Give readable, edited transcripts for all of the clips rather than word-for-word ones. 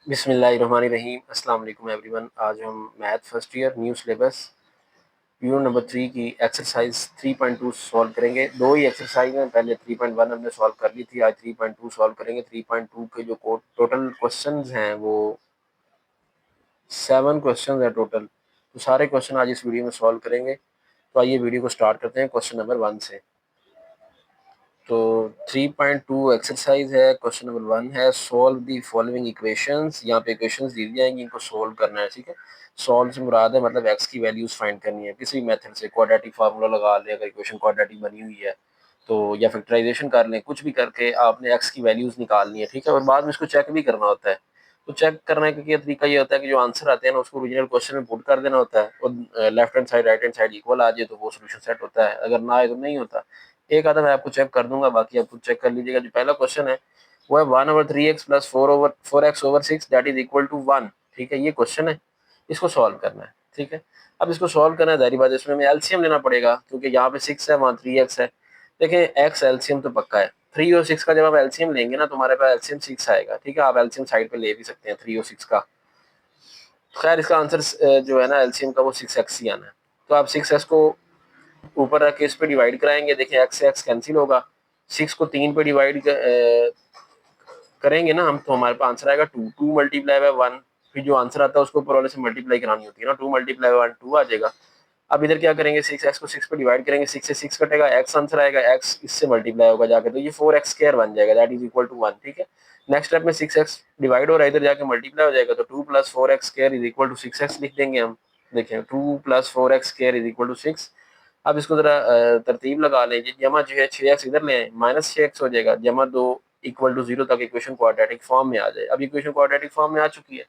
बिस्मिल्लाहिर्रहमानिर्रहीम। अस्सलाम वालेकुम एवरीवन। आज हम math first year new syllabus unit number 3 की एक्सरसाइज 3.2 सॉल्व करेंगे। दो ही एक्सरसाइज हैं, पहले 3.1 हमने सॉल्व कर ली थी, आज 3.2 सॉल्व करेंगे। 3.2 के जो टोटल क्वेश्चंस हैं वो 7 क्वेश्चंस हैं टोटल। तो सारे क्वेश्चन आज इस वीडियो में सॉल्व करेंगे। तो आइए वीडियो को स्टार्ट करते हैं क्वेश्चन नंबर 1 से। तो 3.2 एक्सरसाइज है। क्वेश्चन नंबर 1 है सॉल्व दी फॉलोइंग इक्वेशंस। यहाँ पे इक्वेशंस दी जाएंगी, इनको सोल्व करना है। ठीक है, सॉल्व से मुराद है मतलब एक्स की वैल्यूज फाइंड करनी है किसी मेथड से। क्वाड्रेटिक फार्मूला लगा लें अगर इक्वेशन क्वाड्रेटिक बनी हुई है तो, या फैक्टराइजेशन कर लें, कुछ भी करके आपने एक्स की वैल्यूज निकालनी है। ठीक है, और बाद में इसको चेक भी करना होता है। तो चेक करने का तरीका ये होता है कि जो आंसर आते हैं ना उसको ओरिजिनल क्वेश्चन में पुट कर देना होता है, और left hand side right hand side equal आ जाए तो वो सोल्यूशन सेट होता है, अगर ना आए तो नहीं होता। एक आधा मैं आपको चेक कर दूंगा, बाकी आप खुद चेक कर लीजिएगा। जो पहला क्वेश्चन है वो है 1/3x plus 4x/6 that is equal to 1। ठीक है, ये क्वेश्चन है, इसको सॉल्व करना है। ठीक है, अब इसको सॉल्व करना है, जारी बात है इसमें हमें एलसीएम लेना पड़ेगा, क्योंकि यहाँ पे 6 है, वहाँ 3x है। देखें एक्स एलसीएम तो पक्का है। 3 और 6 का जब आप एलसीएम लेंगे ना तो हमारे पास एलसीएम 6 आएगा। ठीक है, आप एलसीएम साइड पे ले भी सकते हैं 3 और 6 का। खैर इसका आंसर जो है ना एलसीएम का वो 6x ही आना है। तो आप 6x को ऊपर रख के इस पे डिवाइड कराएंगे। देखिए एक्स से एक्स कैंसिल होगा, 6 को 3 पे डिवाइड करेंगे ना हम तो हमारे पास आंसर आएगा 2। 2 मल्टीप्लाई बाय 1, फिर जो आंसर आता है उसको ऊपर वाले से मल्टीप्लाई करानी होती है ना। 2 मल्टीप्लाई बाय 1 2 आ जाएगा। अब इधर क्या करेंगे, 6x को 6 पे डिवाइड करेंगे, 6 से 6 कटेगा, x आंसर आएगा, x इससे मल्टीप्लाई होगा जाके, तो ये 4x² बन जाएगा, दैट इज इक्वल टू 1। ठीक है, नेक्स्ट स्टेप में 6x डिवाइड हो रहा है, इधर जाके मल्टीप्लाई हो जाएगा, तो 2 + 4x² is equal to 6x लिख देंगे हम। देखें 2 + 4x² इज इक्वल टू 6। अब इसको जरा तरतीब लगा लेंगे। जमा जो है 6x इधर ले आए, -6x हो जाएगा, जमा 2 इक्वल टू 0 तक इक्वेशन क्वाड्रेटिक फॉर्म में आ जाए। अब इक्वेशन क्वाड्रेटिक फॉर्म में आ चुकी है।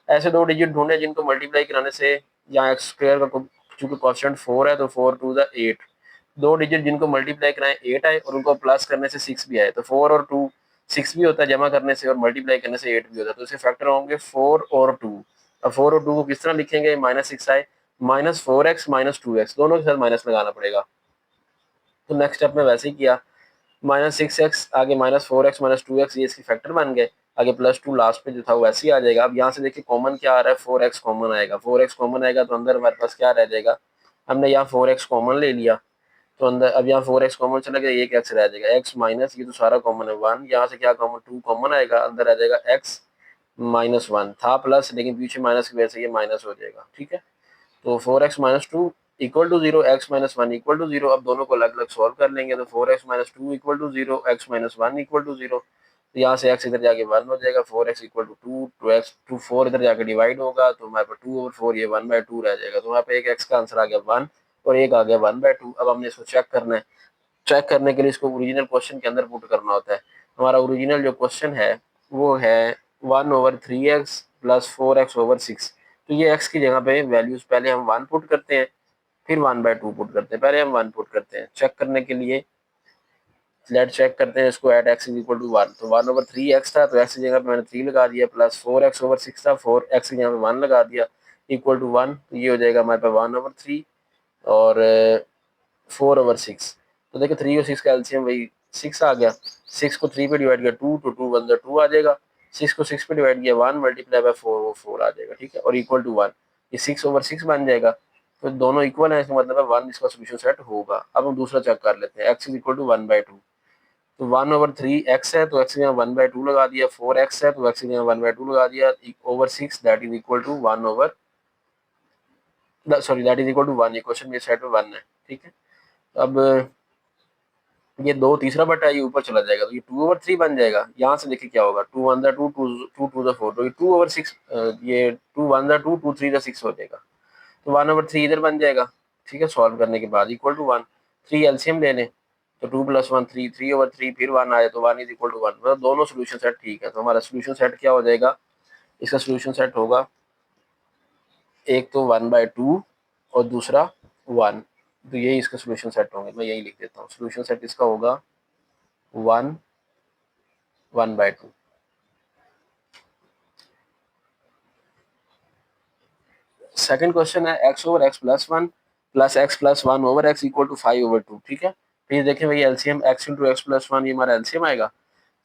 ऐसे दो डिजिट ढूंढे जिनको मल्टीप्लाई कराने से, यहाँ एक्स स्क्वायर का चूंकि कॉन्स्टेंट 4 है तो 4 2 8, दो डिजिट जिनको मल्टीप्लाई कराएं 8 आए और उनको प्लस करने से 6 भी आए, तो 4 और 2 6 भी होता है जमा करने से, और मल्टीप्लाई करने से 8 भी होता है, तो इसके फैक्टर होंगे 4 और 2। अब 4 और 2 को किस तरह लिखेंगे, -6 आए, -4x -2x, दोनों के साथ माइनस लगाना पड़ेगा। तो नेक्स्ट स्टेप में वैसे ही किया, -6x आगे -4x -2x, ये इसके फैक्टर बन गए, आगे +2 लास्ट पे जो था वो वैसे ही आ जाएगा। अब यहाँ से देखिए कॉमन क्या आ रहा है, 4x कॉमन आएगा। 4x कॉमन आएगा तो अंदर हमारे पास क्या रह जाएगा, हमने यहाँ 4x कॉमन ले लिया तो अंदर, अब यहाँ 4x कॉमन चला गया, एक x रह जाएगा, x माइनस ये तो सारा कॉमन है 1, यहाँ से क्या कॉमन 2 कॉमन आएगा, अंदर आ जाएगा x -1 था प्लस, लेकिन पीछे माइनस की वजह से ये माइनस हो जाएगा। ठीक है, तो 4x -2 equal to 0, x -1 equal to 0। अब दोनों को अलग अलग सॉल्व कर लेंगे, तो 4x -2 equal to 0, x -1 equal to 0। तो यहाँ से x इधर जाके 1 हो जाएगा, 4x इक्वल टू 2, 2x 2 4 इधर जाके डिवाइड होगा, तो हमारे पास 2/4 ये 1/2 रह जाएगा। तो वहाँ पे एक x का आंसर आ गया 1 और एक आ गया 1/2। अब हमने इसको चेक करना है। चेक करने के लिए इसको ओरिजिनल क्वेश्चन के अंदर पुट करना होता है। हमारा ओरिजिनल जो क्वेश्चन है वो है 1/3x प्लस 4x/6। तो ये x की जगह पे वैल्यूज पहले हम 1 पुट करते हैं, फिर 1/2 पुट करते हैं, पहले हम 1 पुट करते हैं चेक करने के लिए। लेट चेक करते हैं इसको, at x is equal to 1, तो 1/3x था तो x की जगह पे मैंने 3 लगा दिया, प्लस 4x/6 था, 4x की जगह पे 1 लगा दिया, इक्वल टू 1। तो ये हो जाएगा हमारे पास 1/3 और 4/6। तो देखिए 3 और 6 का एलसीएम वही 6 आ गया। 6 को 3 पे डिवाइड किया 2, तो 2 1 2 आ जाएगा। 6 को 6 पे डिवाइड किया 1 मल्टीप्लाई बाय 4, वो 4 आ जाएगा। ठीक है, और इक्वल टू 1, ये 6/6 बन जाएगा। तो दोनों इक्वल है, इसका मतलब है 1 इसका सोल्यूशन सेट होगा। अब हम दूसरा चेक कर लेते हैं, x इज इक्वल टू 1/2। तो 1/3x है तो x की जगह 1/2 लगा दिया, 4x है तो x की जगह 1/2 लगा दिया, over 6 that is equal to 1 over, sorry that is equal to 1, ये क्वेश्चन में सेट में 1 है। ठीक है, अब ये 2 तीसरा बटा ये ऊपर चला जाएगा, तो ये 2/3 बन जाएगा। यहाँ से देखिए क्या होगा, 2 1 2 2 2 4, तो ये 2/6, ये 2 1 2 2 3 6 हो जाएगा, तो 1/3 इधर बन जाएगा। ठीक है, सॉल्व करने के बाद इक्वल टू 1, 3 एलसीएम ले लें, तो 2 + 1 3, 3/3 फिर 1 आया तो 1 इज इक्वल टू 1, मतलब दोनों सोल्यूशन सेट ठीक है। तो हमारा सोल्यूशन सेट क्या हो जाएगा, इसका सोल्यूशन सेट होगा एक तो 1/2 और दूसरा 1, तो यही इसका सोल्यूशन सेट होंगे। मैं यही लिख देता हूँ, सोल्यूशन सेट इसका होगा 1 1/2। सेकंड क्वेश्चन है x/x+1 plus x+1/x equal to 5/2। ठीक है, फिर देखें भाई एलसीएम x इंटू x+1, ये हमारा एलसीएम आएगा।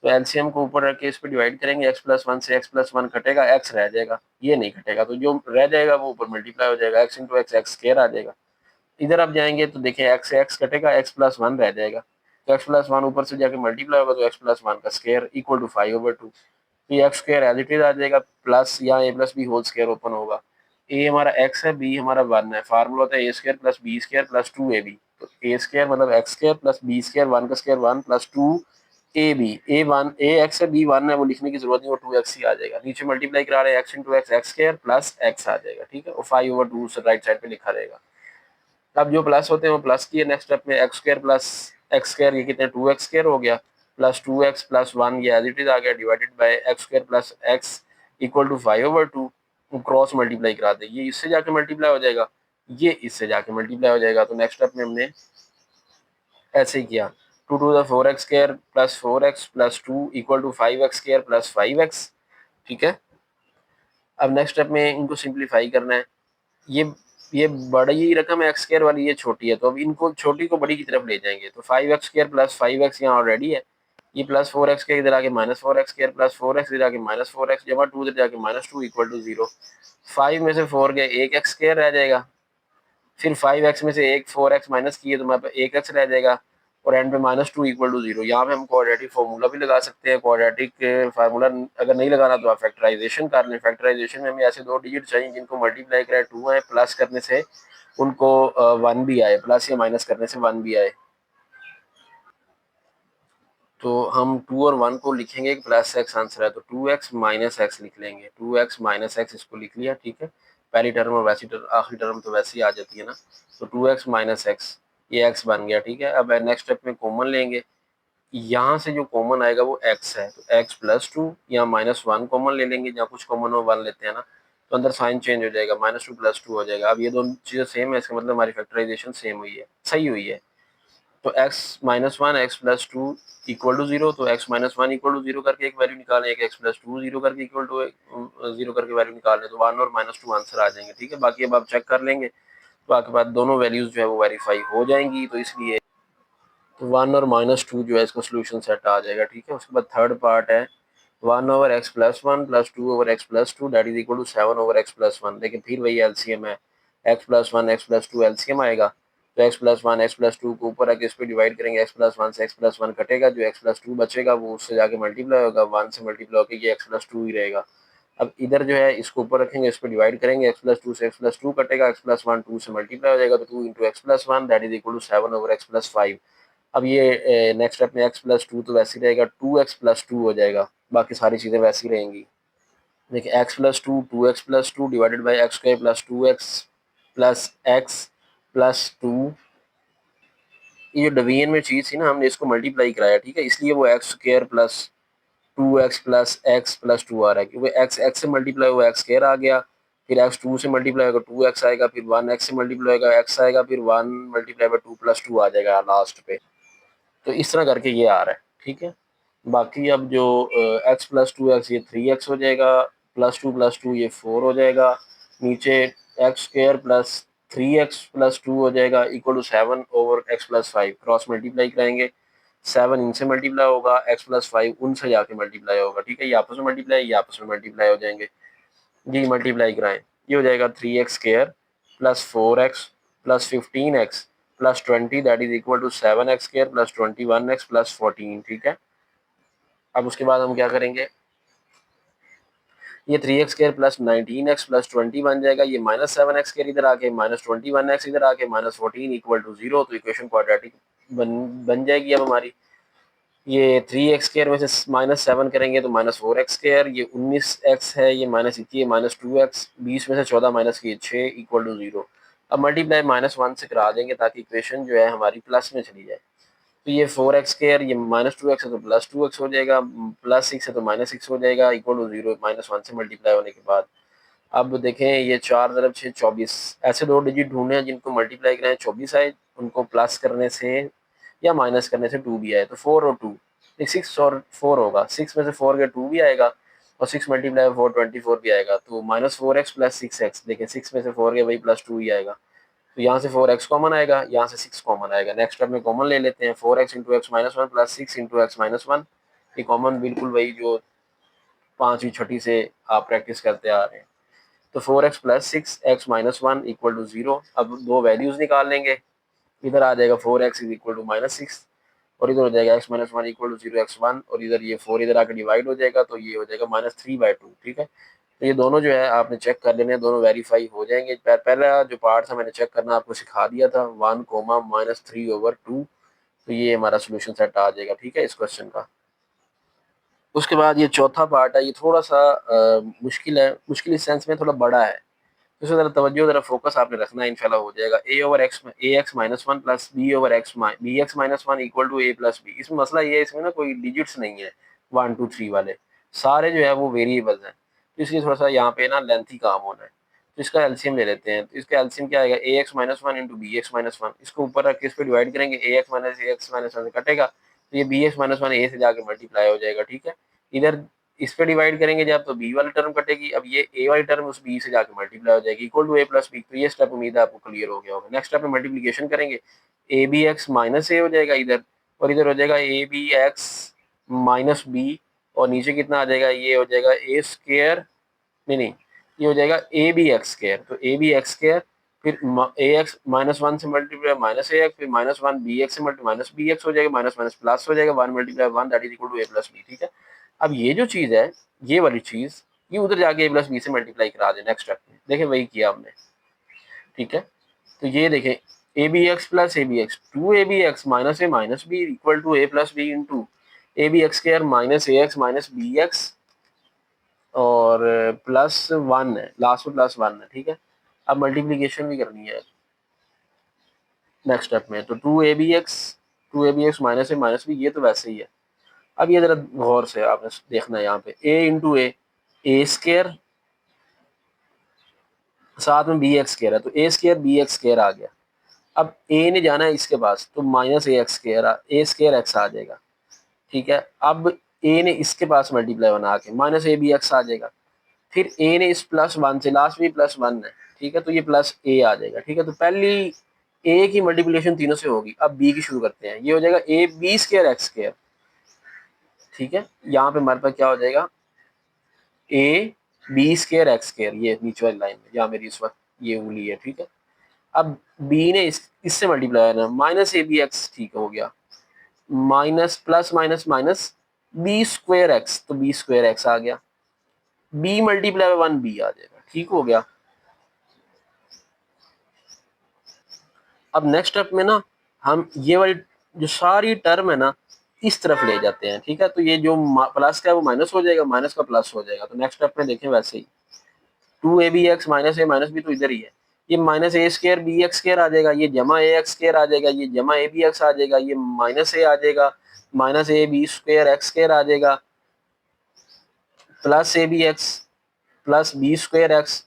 तो एलसीएम को ऊपर रख के इस पे डिवाइड करेंगे, x प्लस वन से x प्लस वन कटेगा, x रह जाएगा, ये नहीं कटेगा, तो जो रह जाएगा वो ऊपर मल्टीप्लाई हो जाएगा, x into x x square आ जाएगा। इधर आप जाएंगे तो देखिए x से x कटेगा, x प्लस वन रह जाएगा, तो x प्लस वन ऊपर से जाके मल्टीप्लाई होगा, तो x प्लस वन का स्क्वायर इक्वल टू 5/2। तो ये x square as it is आ जाएगा, प्लस यहाँ a plus b whole square open होगा, ए हमारा एक्स है, बी हमारा वन है, फार्मूला होता है a square plus b square plus 2ab। तो ए स्क्वायर मतलब x square plus b square, one का square one plus 2ab, a one a x है बी वन है, वो लिखने की जरूरत नहीं, वो 2x ही आ जाएगा, नीचे मल्टीप्लाई करा रहे हैं x into x x square plus x आ जाएगा, ठीक है, और 5/2 से राइट साइड पे लिखा रहेगा। अब जो प्लस होते हैं वो प्लस किए, नेक्स्ट स्टेप में x square plus x square, ये कितने 2x स्क्वायर हो गया, प्लस 2x प्लस वन, ये एज इट इज आ गया, divided by x square plus x equal to 5/2। Cross multiply करा दे, ये इससे जाके मल्टीप्लाई हो जाएगा, ये इससे जाके मल्टीप्लाई हो जाएगा। तो नेक्स्ट स्टेप में हमने ऐसे ही किया, 2 to the 4x square plus 4x plus 2 equal to 5x square plus 5x, ठीक है। अब नेक्स्ट स्टेप में इनको सिंप्लीफाई करना है, ये बड़ी रकम है एक्स स्क्वायर वाली, ये छोटी है, तो अब इनको छोटी को बड़ी की तरफ ले जाएंगे, तो 5x स्क्वायर प्लस 5x यहाँ ऑलरेडी है, ये प्लस 4x के इधर आके minus 4x square plus 4x इधर आके माइनस 4x जमा 2 इधर जाके -2 इक्वल टू 0। 5 में से 4 गए, एक एक्स स्क्वायर रह जाएगा, फिर 5x में से एक 4x माइनस किए तो हमारे पास एक एक्स रह जाएगा, और एंड पे -2 इक्वल टू 0। यहाँ पे हम क्वाड्रेटिक फार्मूला भी लगा सकते हैं, क्वाड्रेटिक फार्मूला अगर नहीं लगाना तो आप फैक्टराइजेशन कर लें। फैक्टराइजेशन में हमें ऐसे दो डिजिट चाहिए जिनको मल्टीप्लाई करें 2 है, प्लस करने से उनको 1 भी आए, प्लस या माइनस करने से 1 भी आए। तो हम 2 और 1 को लिखेंगे प्लस एक्स आंसर है, तो 2x माइनस एक्स लिख लेंगे, 2x माइनस एक्स इसको लिख लिया, ठीक है। पहली टर्म और वैसी टर्म आखिरी टर्म तो वैसे ही आ जाती है ना, तो 2x माइनस एक्स, ये x बन गया, ठीक है। अब नेक्स्ट स्टेप में कॉमन लेंगे, यहाँ से जो कॉमन आएगा वो x है, तो x प्लस 2, यहाँ -1 कॉमन ले लेंगे, जहाँ कुछ कॉमन हो 1 लेते हैं ना, तो अंदर साइन चेंज हो जाएगा, -2 प्लस 2 हो जाएगा। अब ये दोनों चीज़ें सेम है, इसका मतलब हमारी फैक्टराइजेशन सेम हुई है, सही हुई है। तो x -1 x plus 2 equal to 0, तो x -1 इक्वल टू 0 करके एक वैल्यू निकालें, एक x प्लस 2 0 करके इक्वल टू 0 करके वैल्यू निकालें, तो 1 और -2 आंसर आ जाएंगे, ठीक है। बाकी अब आप चेक कर लेंगे, तो आपके पास दोनों वैल्यूज जो है वो वेरीफाई हो जाएंगी, तो इसलिए तो 1 और -2 जो है इसका सोल्यूशन सेट आ जाएगा, ठीक है। उसके बाद थर्ड पार्ट है 1/x plus 1 plus 2/x plus 2 that is equal to 7/x plus 1। लेकिन फिर वही एलसीएम है, x plus 1 x plus 2 LCM आएगा, तो x प्लस 1 x प्लस 2 को ऊपर आके इस पर डिवाइड करेंगे, x प्लस 1 से x प्लस 1 कटेगा, जो x प्लस 2 बचेगा वो उससे जाके मल्टीप्लाई होगा, 1 से मल्टीप्लाई होकर ये x प्लस 2 ही रहेगा। अब इधर जो है इसको ऊपर रखेंगे, इस पर डिवाइड करेंगे, x प्लस 2 से x प्लस 2 कटेगा, x प्लस 1 2 से मल्टीप्लाई हो जाएगा, तो 2 into x plus 1 that is equal to 7/x plus 5। अब ये नेक्स्ट स्टेप में x प्लस 2 तो वैसे ही रहेगा, 2x प्लस 2 हो जाएगा, बाकी सारी चीज़ें वैसी रहेंगी। देखिए x plus 2 2x plus 2 divided by x square plus 2x plus x plus 2, ये जो डिवीजन में चीज़ थी ना हमने इसको मल्टीप्लाई कराया, ठीक है, इसलिए वो x square plus 2x plus x plus 2 आ रहा है, क्योंकि x से मल्टीप्लाई हुआ एक्स स्क्वायर आ गया, फिर x 2 से मल्टीप्लाई होगा 2x आएगा, फिर 1 x से मल्टीप्लाई होगा x आएगा, फिर 1 मल्टीप्लाई बाई 2 प्लस 2 आ जाएगा लास्ट पे। तो इस तरह करके ये आ रहा है, ठीक है। बाकी अब जो x प्लस 2x ये 3x हो जाएगा, प्लस 2 ये 4 हो जाएगा, नीचे x square plus 3x plus 2 हो जाएगा equal to 7/x plus 5। Cross multiply कराएंगे, 7 इनसे मल्टीप्लाई होगा, x प्लस 5 उनसे जाके मल्टीप्लाई होगा, ठीक है। ये आपस में मल्टीप्लाई, ये आपस में मल्टीप्लाई हो जाएंगे, जी मल्टीप्लाई कराएं, ये हो जाएगा 3x square plus 4x plus 15x plus 20 that is equal to 7x square plus 21x plus 14, ठीक है। अब उसके बाद हम क्या करेंगे, ये 3x square plus 19x plus 20 बन जाएगा, ये -7x स्क्वायर इधर आके -21x इधर आके -14 इक्वल टू 0, तो इक्वेशन क्वाड्रेटिक बन जाएगी। अब हमारी ये 3x स्क्वायर में से -7 करेंगे तो -4x स्क्वायर, ये 19x है, ये -21 -2x, 20 में से 14 माइनस किए 6 इक्वल टू 0। अब मल्टीप्लाई -1 से करा देंगे ताकि इक्वेशन जो है हमारी प्लस में चली जाए, तो ये 4x स्क्वायर, ये -2x है तो +2x हो जाएगा, +6 है तो -6 हो जाएगा इक्वल टू 0 -1 से मल्टीप्लाई होने के बाद। अब देखें ये 4 × 6 24, ऐसे दो डिजिट ढूंढने हैं जिनको मल्टीप्लाई करें 24 आए, उनको प्लस करने से या माइनस करने से 2 भी आए, तो 4 और 2 6 और 4 होगा, 6 में से 4 के 2 भी आएगा, और 6 मल्टीप्लाई 4 24 भी आएगा, तो -4x प्लस 6x, देखें 6 में से 4 के वही +2 ही आएगा, तो यहाँ से 4x कॉमन आएगा, यहाँ से 6 कॉमन आएगा, नेक्स्ट स्टेप में कॉमन ले लेते हैं, 4x into x minus one plus 6 into x minus one, ये कॉमन बिल्कुल वही जो 5वीं 6ठी से आप प्रैक्टिस करते आ रहे हैं। तो 4x plus 6x minus 1 equal to 0। अब दो वैल्यूज निकाल लेंगे, इधर आ जाएगा 4x इज इक्वल टू -6 और इधर हो जाएगा x minus 1 equal to 0x1 और इधर ये 4 इधर आकर डिवाइड हो जाएगा तो ये हो जाएगा -3/2। ठीक है, तो ये दोनों जो है आपने चेक कर लेने, दोनों वेरीफाई हो जाएंगे। पहला जो पार्ट था मैंने चेक करना आपको सिखा दिया था, 1 -3/2। तो ये हमारा सोल्यूशन सेट आ जाएगा। ठीक है, इस क्वेश्चन का। उसके बाद ये चौथा पार्ट है, ये थोड़ा सा मुश्किल है, मुश्किल इस सेंस में थोड़ा बड़ा है, तो ज़रा तवज्जो ज़रा फोकस आपने रखना है, इंशाल्लाह हो जाएगा। ax minus 1 plus bx minus 1 equal to a plus b. इसमें मसला ये है, इसमें ना कोई डिजिट्स नहीं है 1 2 3 वाले, सारे जो है वो वेरिएबल्स हैं, तो इसलिए थोड़ा सा यहाँ पे ना लेंथी काम होना है। तो इसका एलसीएम ले लेते हैं। तो इसका एलसीएम क्या आएगा, ax minus 1 into b x minus 1। इसको ऊपर रख के इस पर डिवाइड करेंगे, ax माइनस 1 से कटेगा तो ये bx माइनस 1 a से जाके मल्टीप्लाई हो जाएगा। ठीक है, इधर इस पे डिवाइड करेंगे जब तो बी वाली टर्म कटेगी, अब ये ए वाली टर्म उस बी से जाके मल्टीप्लाई हो जाएगी equal to a plus b. तो ये स्टेप उम्मीद है आपको क्लियर हो गया होगा। नेक्स्ट स्टेप में मल्टीप्लिकेशन करेंगे, a b x minus a हो जाएगा इधर, और इधर हो जाएगा a b x minus b, और नीचे कितना आ जाएगा, ये हो जाएगा ए स्क्र, नहीं, ये हो जाएगा ए बी एक्स स्क्र। तो ए बी एक्स स्क्र, फिर ए एक्स माइनस 1 से मल्टीप्लाई माइनस ए एक्स, फिर माइनस 1 बी एक्स से मल्टीप्लाई माइनस बी एक्स हो जाएगा, माइनस माइनस प्लस हो जाएगा, 1 multiply 1 that is equal to a plus b. ठीक है, अब ये जो चीज़ है, ये वाली चीज़, ये उधर जाके ए प्लस बी से मल्टीप्लाई करा दे नेक्स्ट स्टेप में। देखें वही किया हमने। ठीक है, तो ये देखें a b x plus a b x, two a b x minus b equal to a plus b into a b x square minus a x minus b x और प्लस 1 है, लास्ट में plus 1 है। ठीक है, अब multiplication भी करनी है नेक्स्ट स्टेप में। तो two a b x minus b, ये तो वैसे ही है। अब ये जरा गौर से आपने देखना है, यहाँ पे a इंटू ए स्केयर, साथ में बी एक्स स्केयर है, तो ए स्केयर बी एक्स स्केयर आ गया। अब a ने जाना है इसके पास, तो minus a x square, A square x आ जाएगा। ठीक है, अब a ने इसके पास मल्टीप्लाई बना के माइनस ए बी एक्स आ जाएगा। फिर a ने इस प्लस 1 से, लास्ट में प्लस 1 है, ठीक है, तो ये प्लस a आ जाएगा। ठीक है, तो पहली a की मल्टीप्लिकेशन तीनों से होगी। अब b की शुरू करते हैं, ये हो जाएगा a b square x square. ठीक है, यहाँ पे हमारे पास क्या हो जाएगा, a b square x square, ये नीचे वाली लाइन में जहाँ मेरी इस वक्त ये उंगली है। ठीक है, अब b ने इससे मल्टीप्लाई करना, माइनस ए बी एक्स, ठीक हो गया, minus plus minus minus b square x, तो बी स्क्वेयर एक्स आ गया, b मल्टीप्लाई बाय 1 b आ जाएगा। ठीक हो गया। अब नेक्स्ट स्टेप में ना हम ये वाली जो सारी टर्म है ना इस तरफ ले जाते हैं। ठीक है, तो ये जो प्लस का है वो माइनस हो जाएगा, माइनस का प्लस हो जाएगा। तो नेक्स्ट स्टेप में देखें वैसे ही, two a b x minus a minus b तो इधर ही है, ये minus a square b x square आ जाएगा, ये जमा ए एक्स स्केयर आ जाएगा, ये जमा ए बी एक्स आ जाएगा, ये माइनस ए आ जाएगा, minus a b square x square आ जाएगा, plus a b x plus b square x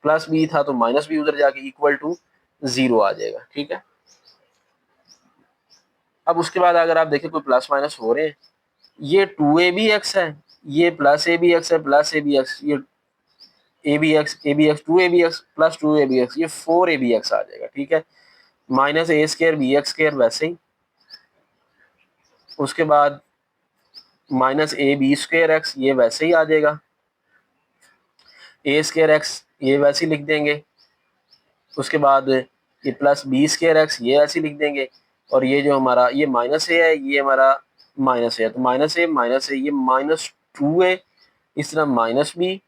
plus b था तो माइनस बी उधर जाके इक्वल टू 0 आ जाएगा। ठीक है, अब उसके बाद अगर आप देखें कोई प्लस माइनस हो रहे हैं, ये टू ए बी एक्स है, ये प्लस ए बी एक्स है, प्लस ए बी एक्स, ये a b x two a b x plus two a b x, ये 4 ए बी एक्स आ जाएगा। ठीक है, minus a square b x square वैसे ही, उसके बाद minus a b square x, ये वैसे ही आ जाएगा, ए स्केयर एक्स ये वैसे ही लिख देंगे, उसके बाद ये प्लस बी स्केयर एक्स ये ऐसे लिख देंगे, और ये जो हमारा ये माइनस ए है, ये हमारा माइनस ए है, तो माइनस ए ये माइनस टू ए, इस तरह माइनस बी,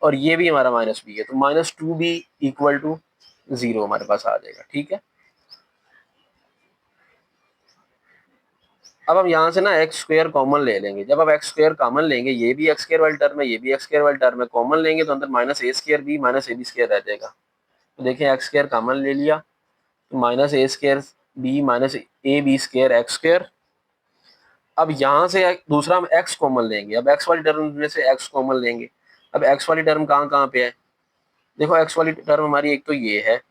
और ये भी हमारा माइनस बी है, तो minus two b equal to 0 हमारे पास आ जाएगा। ठीक है, अब हम यहाँ से ना एक्स स्क्वेयर कॉमन ले लेंगे। जब आप एक्स स्क्वेयर कॉमन लेंगे, ये भी एक्स स्क्वेयर वाली टर्म है, ये भी एक्स स्क्वेयर वाली टर्म है, कॉमन लेंगे तो अंदर minus a square b minus a b square रह जाएगा। तो देखें एक्स स्क्वेयर कॉमन ले लिया, तो minus a square b minus a b square x square. अब यहाँ से दूसरा हम एक्स कॉमन लेंगे, अब एक्स वाली टर्म में से एक्स कॉमन लेंगे। अब एक्स वाली टर्म कहाँ कहाँ पे है, देखो एक्स वाली टर्म हमारी एक तो ये है,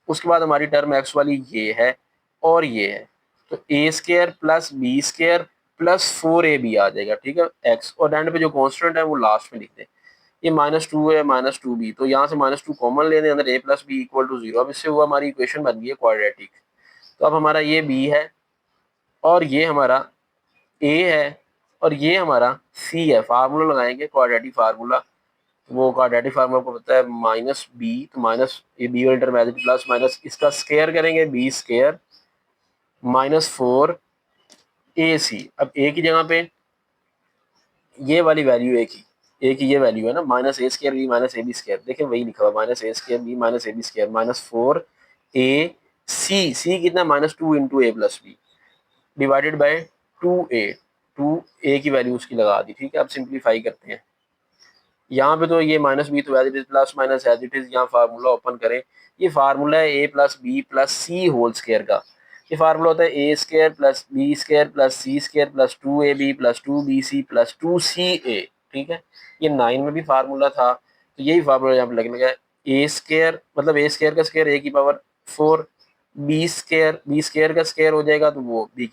उसके बाद हमारी टर्म एक्स वाली ये है और ये है, तो a square plus b square plus 4ab आ जाएगा। ठीक है, एक्स, और एंड पे जो कांस्टेंट है वो लास्ट में लिख दें। ये -2 है, -2b, तो यहाँ से -2 कॉमन लेने, अंदर a plus b equal to 0। अब इससे हुआ हमारी इक्वेशन बन गई है क्वाड्रेटिक। तो अब हमारा ये b है और ये हमारा ए है और ये हमारा सी है। फार्मूला लगाएंगे क्वाड्रेटिक फार्मूला, वो क्वाड्रेटिक फार्मूला को पता है माइनस बी, तो माइनस ये बी वाली टर्म प्लस माइनस इसका स्क्वायर करेंगे बी स्क्वायर माइनस 4 AC। अब ए की जगह पे ये वाली वैल्यू ए की ये वैल्यू है ना, minus a square b minus a b square, देखिए वही लिखा हुआ minus a square b minus a b square minus 4 AC कितना -2 × a + b divided by 2a की वैल्यू उसकी लगा दी। ठीक है, अब सिंप्लीफाई करते हैं। यहाँ पे तो ये माइनस बी तो as it is plus minus as it is, यहाँ फार्मूला ओपन करें। ये फार्मूला है a + b + c whole square का। ये फार्मूला होता है a² + b² + c² + 2ab + 2bc + 2ca। ठीक है, ये 9 में भी फार्मूला था, तो यही फार्मूला यहाँ पे लगने लगा। a² मतलब a² का स्क्वायर a⁴, b² का स्क्वायर हो जाएगा तो वो b⁴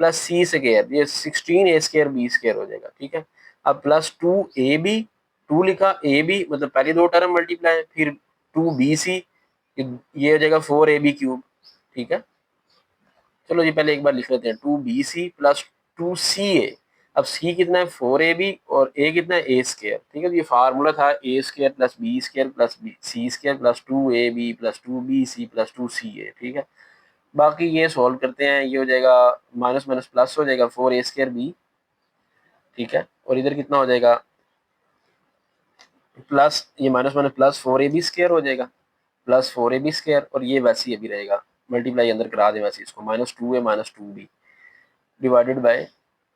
प्लस c² ये 16a² b² हो जाएगा। ठीक है, अब प्लस 2ab 2 लिखा, ए बी मतलब पहली दो टर्म मल्टीप्लाई, फिर 2bc ये हो जाएगा 4ab³। ठीक है, चलो जी पहले एक बार लिख लेते हैं 2bc + 2ca। अब c कितना है 4ab और a कितना है a²। ठीक है, तो ये फार्मूला था a² + b² + c² + 2ab + 2bc + 2ca। ठीक है, बाकी ये सॉल्व करते हैं, ये हो जाएगा माइनस माइनस प्लस हो जाएगा 4a²b। ठीक है, और इधर कितना हो जाएगा प्लस, ये माइनस माइनस प्लस 4ab² हो जाएगा प्लस 4ab² और ये वैसे ही अभी रहेगा, मल्टीप्लाई अंदर करा दें वैसे इसको -2a - 2b डिवाइडेड बाय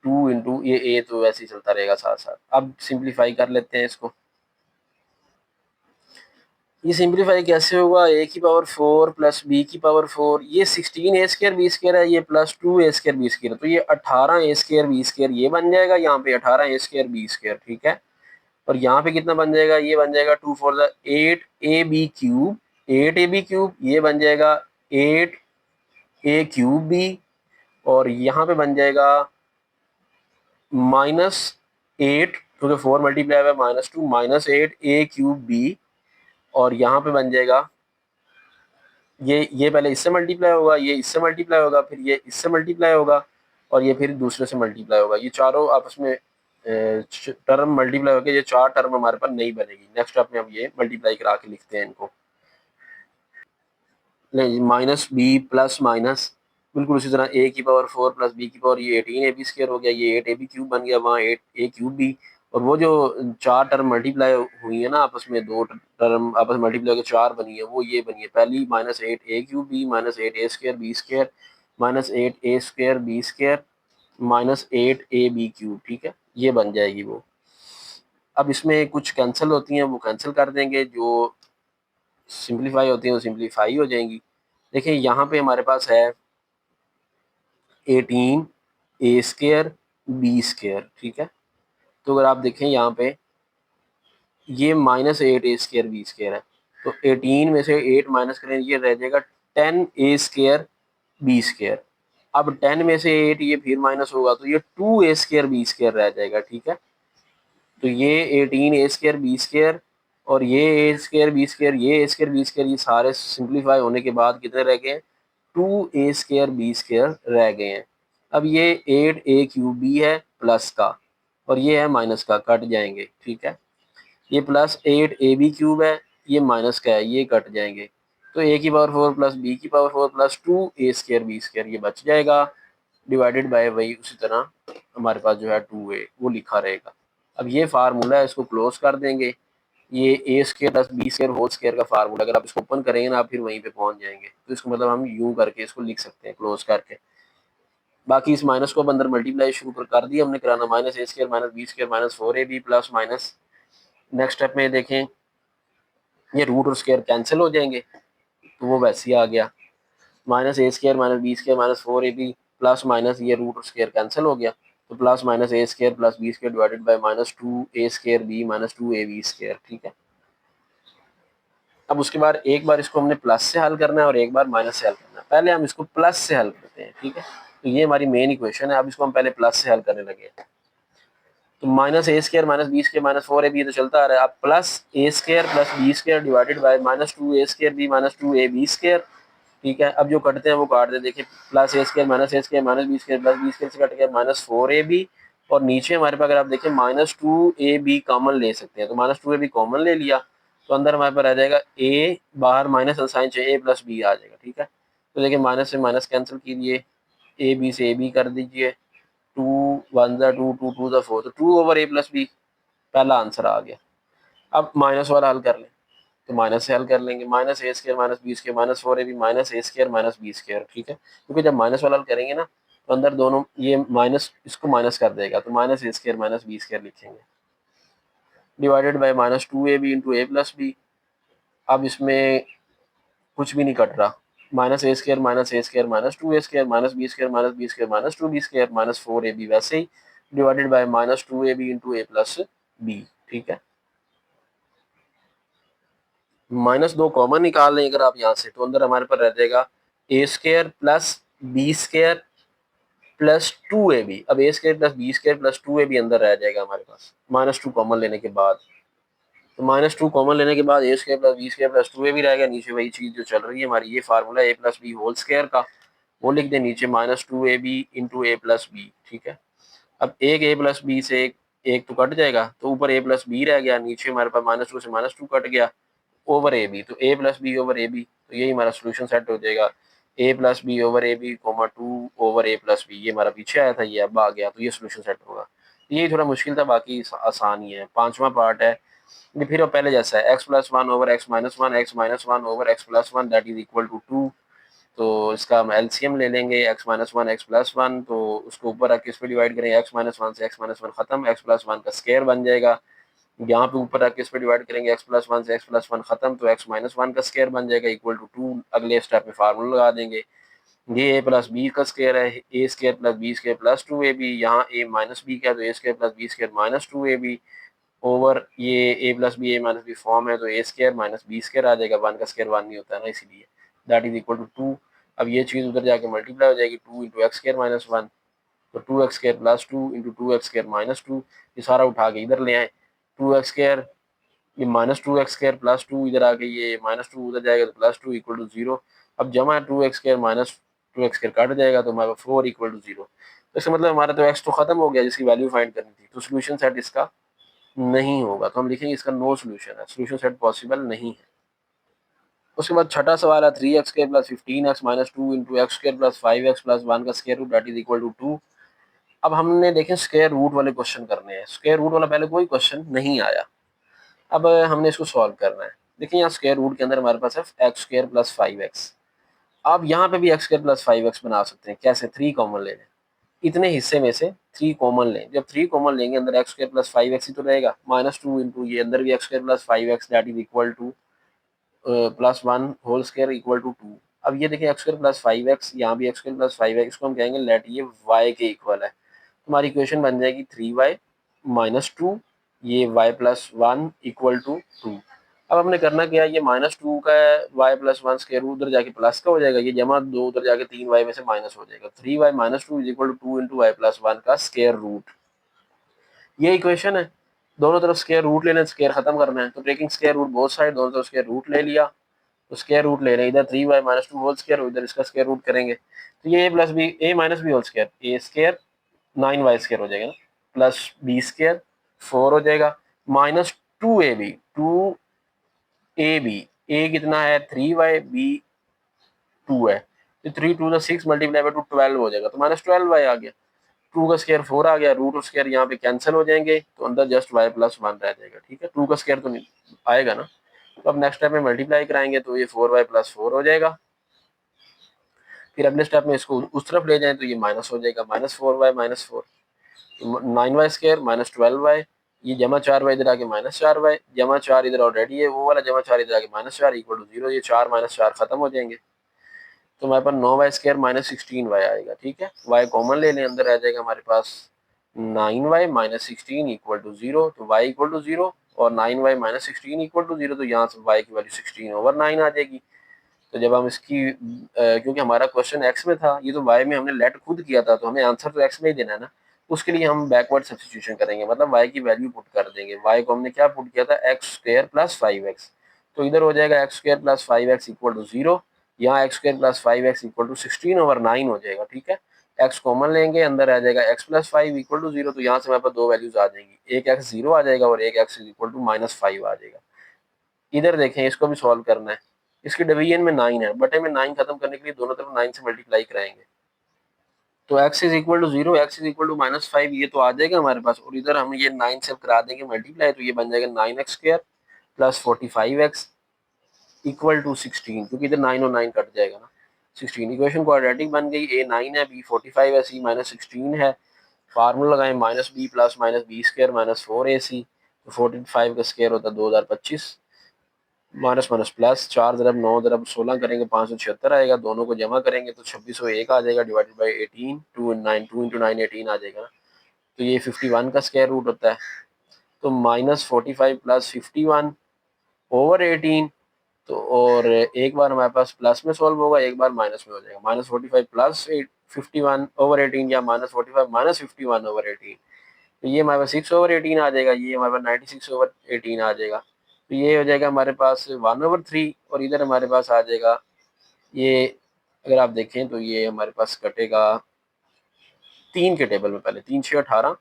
2 × ये a तो वैसे ही चलता रहेगा साथ साथ। अब सिंप्लीफाई कर लेते हैं इसको। ये सिंप्लीफाई कैसे होगा, a⁴ + b⁴, ये 16a² b² है, ये प्लस 2a² b², तो ये 18a² b² ये बन जाएगा, यहाँ पे 18a² b²। ठीक है, और यहाँ पे कितना बन जाएगा, ये बन जाएगा 2 × 8ab³, 8ab³ ये बन जाएगा 8a³ b, और यहाँ पे बन जाएगा -8 क्योंकि 4 मल्टीप्लाई है -2 -8a³ b, और यहाँ पे बन जाएगा ये पहले इससे मल्टीप्लाई होगा, ये इससे मल्टीप्लाई होगा, फिर ये इससे मल्टीप्लाई होगा, और ये फिर दूसरे से मल्टीप्लाई होगा। ये चारों आपस में टर्म मल्टीप्लाई होकर ये 4 टर्म हमारे पास नहीं बनेगी। नेक्स्ट स्टेप में हम ये मल्टीप्लाई करा के लिखते हैं इनको। -b प्लस माइनस बिल्कुल उसी तरह a⁴ + b⁴, ये 18ab² हो गया, ये 8ab³ बन गया, वहाँ 8a³ b, और वो जो 4 टर्म मल्टीप्लाई हुई है ना आपस में, 2 टर्म आपस में मल्टीप्लाई होकर 4 बनी है, वो ये बनी है पहली -8a³ b -8a² b² -8a² b² -8ab³। ठीक है, ये बन जाएगी वो। अब इसमें कुछ कैंसिल होती हैं, वो कैंसिल कर देंगे, जो सिंप्लीफाई होती हैं वो सिंप्लीफाई हो जाएंगी। देखिए यहाँ पे हमारे पास है 18a² b²। ठीक है, तो अगर आप देखें यहाँ पे ये -8a² b² है, तो 18 में से 8 माइनस करें, ये रह जाएगा 10a² b²। अब 10 में से 8 ये फिर माइनस होगा, तो ये 2a² b² रह जाएगा। ठीक है, तो ये 18a² b² और ये a² b², ये a² b², ये सारे सिंप्लीफाई होने के बाद कितने रह गए, 2a² b² रह गए हैं। अब ये 8a³ b है प्लस का, और ये है माइनस का, कट जाएंगे। ठीक है, ये प्लस 8ab³ है, ये माइनस का है, ये कट जाएंगे, तो a⁴ + b⁴ + 2a² b² ये बच जाएगा, डिवाइडेड बाय वही उसी तरह हमारे पास जो है 2a वो लिखा रहेगा। अब ये फार्मूला है, इसको क्लोज कर देंगे। ये a² + b² होल स्क्वायर का फार्मूला, अगर आप इसको ओपन करेंगे ना आप फिर वहीं पे पहुंच जाएंगे, तो इसको मतलब हम यूं करके इसको लिख सकते हैं क्लोज करके। बाकी इस माइनस को अब अंदर मल्टीप्लाई शुरू कर दिया हमने कराना, -a² - b² - 4ab plus minus. Next step में देखें ये रूट और स्क्वायर कैंसिल हो जाएंगे, तो वो वैसे ही आ गया -a² - b² - 4ab plus minus, ये रूट और स्क्वायर कैंसिल हो गया, तो plus -a² + b² divided by -2a² b - 2ab²। ठीक है, अब उसके बाद एक बार इसको हमने प्लस से हल करना है और एक बार माइनस से हल करना है। पहले हम इसको प्लस से हल करते हैं। ठीक है, तो ये हमारी मेन इक्वेशन है, अब इसको हम पहले प्लस से हल करने लगे। तो -a² - b² - 4ab तो चलता आ रहा है, अब plus a² + b² divided by -2a² b - 2ab²। ठीक है, अब जो कटते हैं वो काट दे, देखिए plus a square minus a square minus b square plus b square से कट गया माइनस 4ab, और नीचे हमारे पास अगर आप देखें माइनस 2ab कॉमन ले सकते हैं, तो माइनस 2ab कॉमन ले लिया तो अंदर हमारे पास आ जाएगा a, बाहर माइनस साइन चाहिए a प्लस बी आ जाएगा। ठीक है, तो देखिए माइनस से माइनस कैंसिल कीजिए, ए बी से ए बी कर दीजिए, 2 1 2 2 2 4, तो 2/a+b पहला आंसर आ गया। अब माइनस वाला हल कर लें, तो माइनस से हल कर लेंगे, minus a square minus b square minus 4ab minus a square minus b square. ठीक है, क्योंकि जब माइनस वाला हल करेंगे ना तो अंदर दोनों ये माइनस इसको माइनस कर देगा, तो minus a square minus b square लिखेंगे, divided by minus 2ab into a+b। अब इसमें कुछ भी नहीं कट रहा, minus a square minus a square minus 2a square minus b square minus b square minus 2b square minus 4ab वैसे ही, divided by minus 2ab into a+b। ठीक है, माइनस 2 कॉमन निकाल लें अगर आप यहाँ से, तो अंदर हमारे पास रह जाएगा a square plus b square plus 2ab। अब a square plus b square plus 2ab अंदर रह जाएगा हमारे पास माइनस 2 कॉमन लेने के बाद, तो माइनस 2 कॉमन लेने के बाद a square plus b square plus 2ab रहेगा, नीचे वही चीज जो चल रही है हमारी, ये फार्मूला ए प्लस बी होल स्क्र का, वो लिख दें नीचे माइनस 2ab इंटू ए प्लस बी। ठीक है, अब एक ए प्लस बी से एक तो कट जाएगा, तो ऊपर ए प्लस बी रह गया, नीचे हमारे पास माइनस 2 से माइनस 2 कट गया, ओवर ए बी, तो a plus b over a b, तो यही हमारा सोल्यूशन सेट हो जाएगा, a plus b over a b comma 2 over a plus b. ये हमारा पीछे आया था, ये अब आ गया, तो ये सोल्यूशन सेट होगा। यही थोड़ा मुश्किल था, बाकी आसान ही है। पांचवा पार्ट है, ये फिर पहले जैसा है, x plus one over x minus one, x minus one over x plus one that is equal to 2। तो इसका हम एलसीएम ले लेंगे, x minus one x plus one, तो उसको ऊपर रख के इस पर डिवाइड करेंगे, एक्स माइनस वन से एक्स माइनस वन खत्म, एक्स प्लस वन का स्क्वायर बन जाएगा, यहाँ पे ऊपर रख के इस पर डिवाइड करेंगे, एक्स प्लस वन से एक्स प्लस वन खत्म, तो एक्स माइनस वन का स्क्वायर बन जाएगा इक्वल टू 2। अगले स्टेप में फार्मूला लगा देंगे, ये ए प्लस बी का स्क्वायर है, a square plus b square plus 2ab, यहाँ ए माइनस बी का है तो a square plus b square minus 2ab, over ये a plus b a minus b form है, तो a square minus b square आ जाएगा, वन का स्क्वायर वन नहीं होता है ना, इसीलिए दैट इज इक्वल टू 2। अब ये चीज़ उधर जाके मल्टीप्लाई हो जाएगी, 2 into x square minus one, तो 2x square plus 2 into 2x square minus 2, ये सारा उठा के इधर ले आए, 2x स्क्वायर ये माइनस 2x स्क्वायर प्लस 2 इधर आ गई, ये माइनस 2 उधर जाएगा तो प्लस 2 इक्वल टू 0। अब जमा 2x square minus 2x square काट जाएगा, तो हमारा 4 इक्वल टू 0। तो इसका मतलब हमारा तो x तो खत्म हो गया जिसकी वैल्यू फाइंड करनी थी, तो सोल्यूशन सेट इसका नहीं होगा, तो हम लिखेंगे इसका नो सोल्यूशन है, सोल्यूशन सेट पॉसिबल नहीं है। उसके बाद छठा सवाल है 3x square plus 15x minus 2 into x square plus 5x plus 1 का square root that is equal to 2। अब हमने देखें स्क्वायर रूट वाले क्वेश्चन करने हैं, स्क्वायर रूट वाला पहले कोई क्वेश्चन नहीं आया, अब हमने इसको सॉल्व करना है। देखिए यहाँ स्क्वायर रूट के अंदर हमारे पास है एक्स स्क्वायर प्लस 5x, आप यहाँ पे भी एक्स स्क्वायर प्लस 5x बना सकते हैं, कैसे, 3 कॉमन ले लें, इतने हिस्से में से 3 कॉमन लें, जब 3 कॉमन लेंगे अंदर एक्स स्क्वायर प्लस 5x ही तो रहेगा, माइनस 2 इंटू ये अंदर भी x square plus 5x that is equal to plus 1 whole square equal to 2। अब ये देखिए एक्स स्क्वायर प्लस 5x, यहाँ भी एक्स स्क्वायर प्लस 5x, इसको हम कहेंगे लेट ये y के इक्वल है, हमारी इक्वेशन बन जाएगी 3y माइनस 2, ये y प्लस 1 इक्वल टू 2। अब हमने करना क्या है, ये माइनस 2 का y प्लस 1 स्क्वायर रूट उधर जाके प्लस का हो जाएगा, ये जमा 2 उधर जाके 3y में से माइनस हो जाएगा, 3y minus 2 is equal to 2 into y plus 1 का स्क्वायर रूट, ये इक्वेशन है। दोनों तरफ स्क्वायर रूट लेना, स्क्वायर खत्म करना है, तो taking square root both side, दोनों तरफ स्क्वायर रूट ले लिया, तो स्क्वायर रूट ले रहे हैं, इधर 3y माइनस 2 होल स्क्वायर, इधर इसका स्क्वायर रूट करेंगे, तो ये a plus b a minus b whole square, a square 9y square हो जाएगा ना, प्लस बी स्क्वायर 4 हो जाएगा, माइनस 2ab, 2ab, ए कितना है 3y, बी 2 है, तो 3 2 6 मल्टीप्लाई बाय 2 12 हो जाएगा, तो माइनस 12y आ गया, 2 का स्क्वायर 4 आ गया, रूट और स्क्वायर यहाँ पे कैंसिल हो जाएंगे, तो अंदर जस्ट y प्लस 1 रह जाएगा। ठीक है, 2 का स्क्वायर तो नहीं आएगा ना, तो अब नेक्स्ट स्टेप में मल्टीप्लाई कराएंगे, तो ये 4y प्लस 4 हो जाएगा, फिर अगले स्टेप में इसको उस तरफ ले जाएं तो ये माइनस हो जाएगा, minus 4y minus 4, 9y square minus 12y, ये जमा 4y इधर आके माइनस 4y, जमा 4 इधर ऑलरेडी है, वो वाला जमा 4 इधर आके माइनस 4 इक्वल टू 0, ये 4 माइनस 4 खत्म हो जाएंगे, तो हमारे पास 9y स्क्वायर माइनस 16y आएगा। ठीक है, y कॉमन ले लें, अंदर आ जाएगा हमारे पास 9y माइनस 16 इक्वल टू 0, तो y इक्वल टू 0 और 9y माइनस 16 इक्वल टू 0, तो यहाँ से y की वैल्यू 16 ओवर 9 आ जाएगी। तो जब हम इसकी क्योंकि हमारा क्वेश्चन एक्स में था, ये तो वाई में हमने लेट खुद किया था, तो हमें आंसर तो एक्स में ही देना है ना, उसके लिए हम बैकवर्ड सब्स्टिट्यूशन करेंगे, मतलब वाई की वैल्यू पुट कर देंगे, वाई को हमने क्या पुट किया था एक्स स्क्वायर प्लस 5x, तो इधर हो जाएगा x square plus 5x equal to 0, यहाँ x square plus 5x equal to 16/9 हो जाएगा, ठीक है। एक्स कॉमन लेंगे, अंदर आ जाएगा एक्स प्लस 5 इक्वल टू 0, तो यहाँ से हमारे पास दो वैल्यूज आ जाएंगी, एक एक्स 0 आ जाएगा और एक एक्स इक्वल टू -5 आ जाएगा। इधर देखें, इसको भी सॉल्व करना है। इसकी डिवीजन में 9 है, बटे में 9 खत्म करने के लिए दोनों तरफ 9 से मल्टीप्लाई कराएंगे, तो x is equal to 0, x is equal to -5 ये तो आ जाएगा हमारे पास, और इधर हम ये 9 से करा देंगे मल्टीप्लाई, तो ये बन जाएगा 9x square plus 45x equal to 16, क्योंकि इधर 9 और 9 कट जाएगा ना, 16। इक्वेशन क्वाड्रेटिक बन गई, a 9 है, b 45 है, c -16 है। फार्मूला लगाएं, minus b plus minus b square minus 4ac, तो 45 का स्क्वायर होता है 2025, माइनस माइनस प्लस 4 ज़रब 9 ज़रब 16 करेंगे 576 आएगा, दोनों को जमा करेंगे तो 2601 आ जाएगा, डिवाइडेड बाई 18, 2 इंटू 9 18 आ जाएगा, तो ये 51 का स्क्वायर रूट होता है। तो -45 प्लस 51/18, तो और एक बार हमारे पास प्लस में सॉल्व होगा, एक बार माइनस में हो जाएगा, -45 प्लस 51/18 या -45 माइनस 51/18, तो ये हमारे पास 6/18 आ जाएगा, ये हमारे पास 96/18 आ जाएगा, तो ये हो जाएगा हमारे पास 1/3, और इधर हमारे पास आ जाएगा ये, अगर आप देखें तो ये हमारे पास कटेगा 3 के टेबल में, पहले 3 6 18,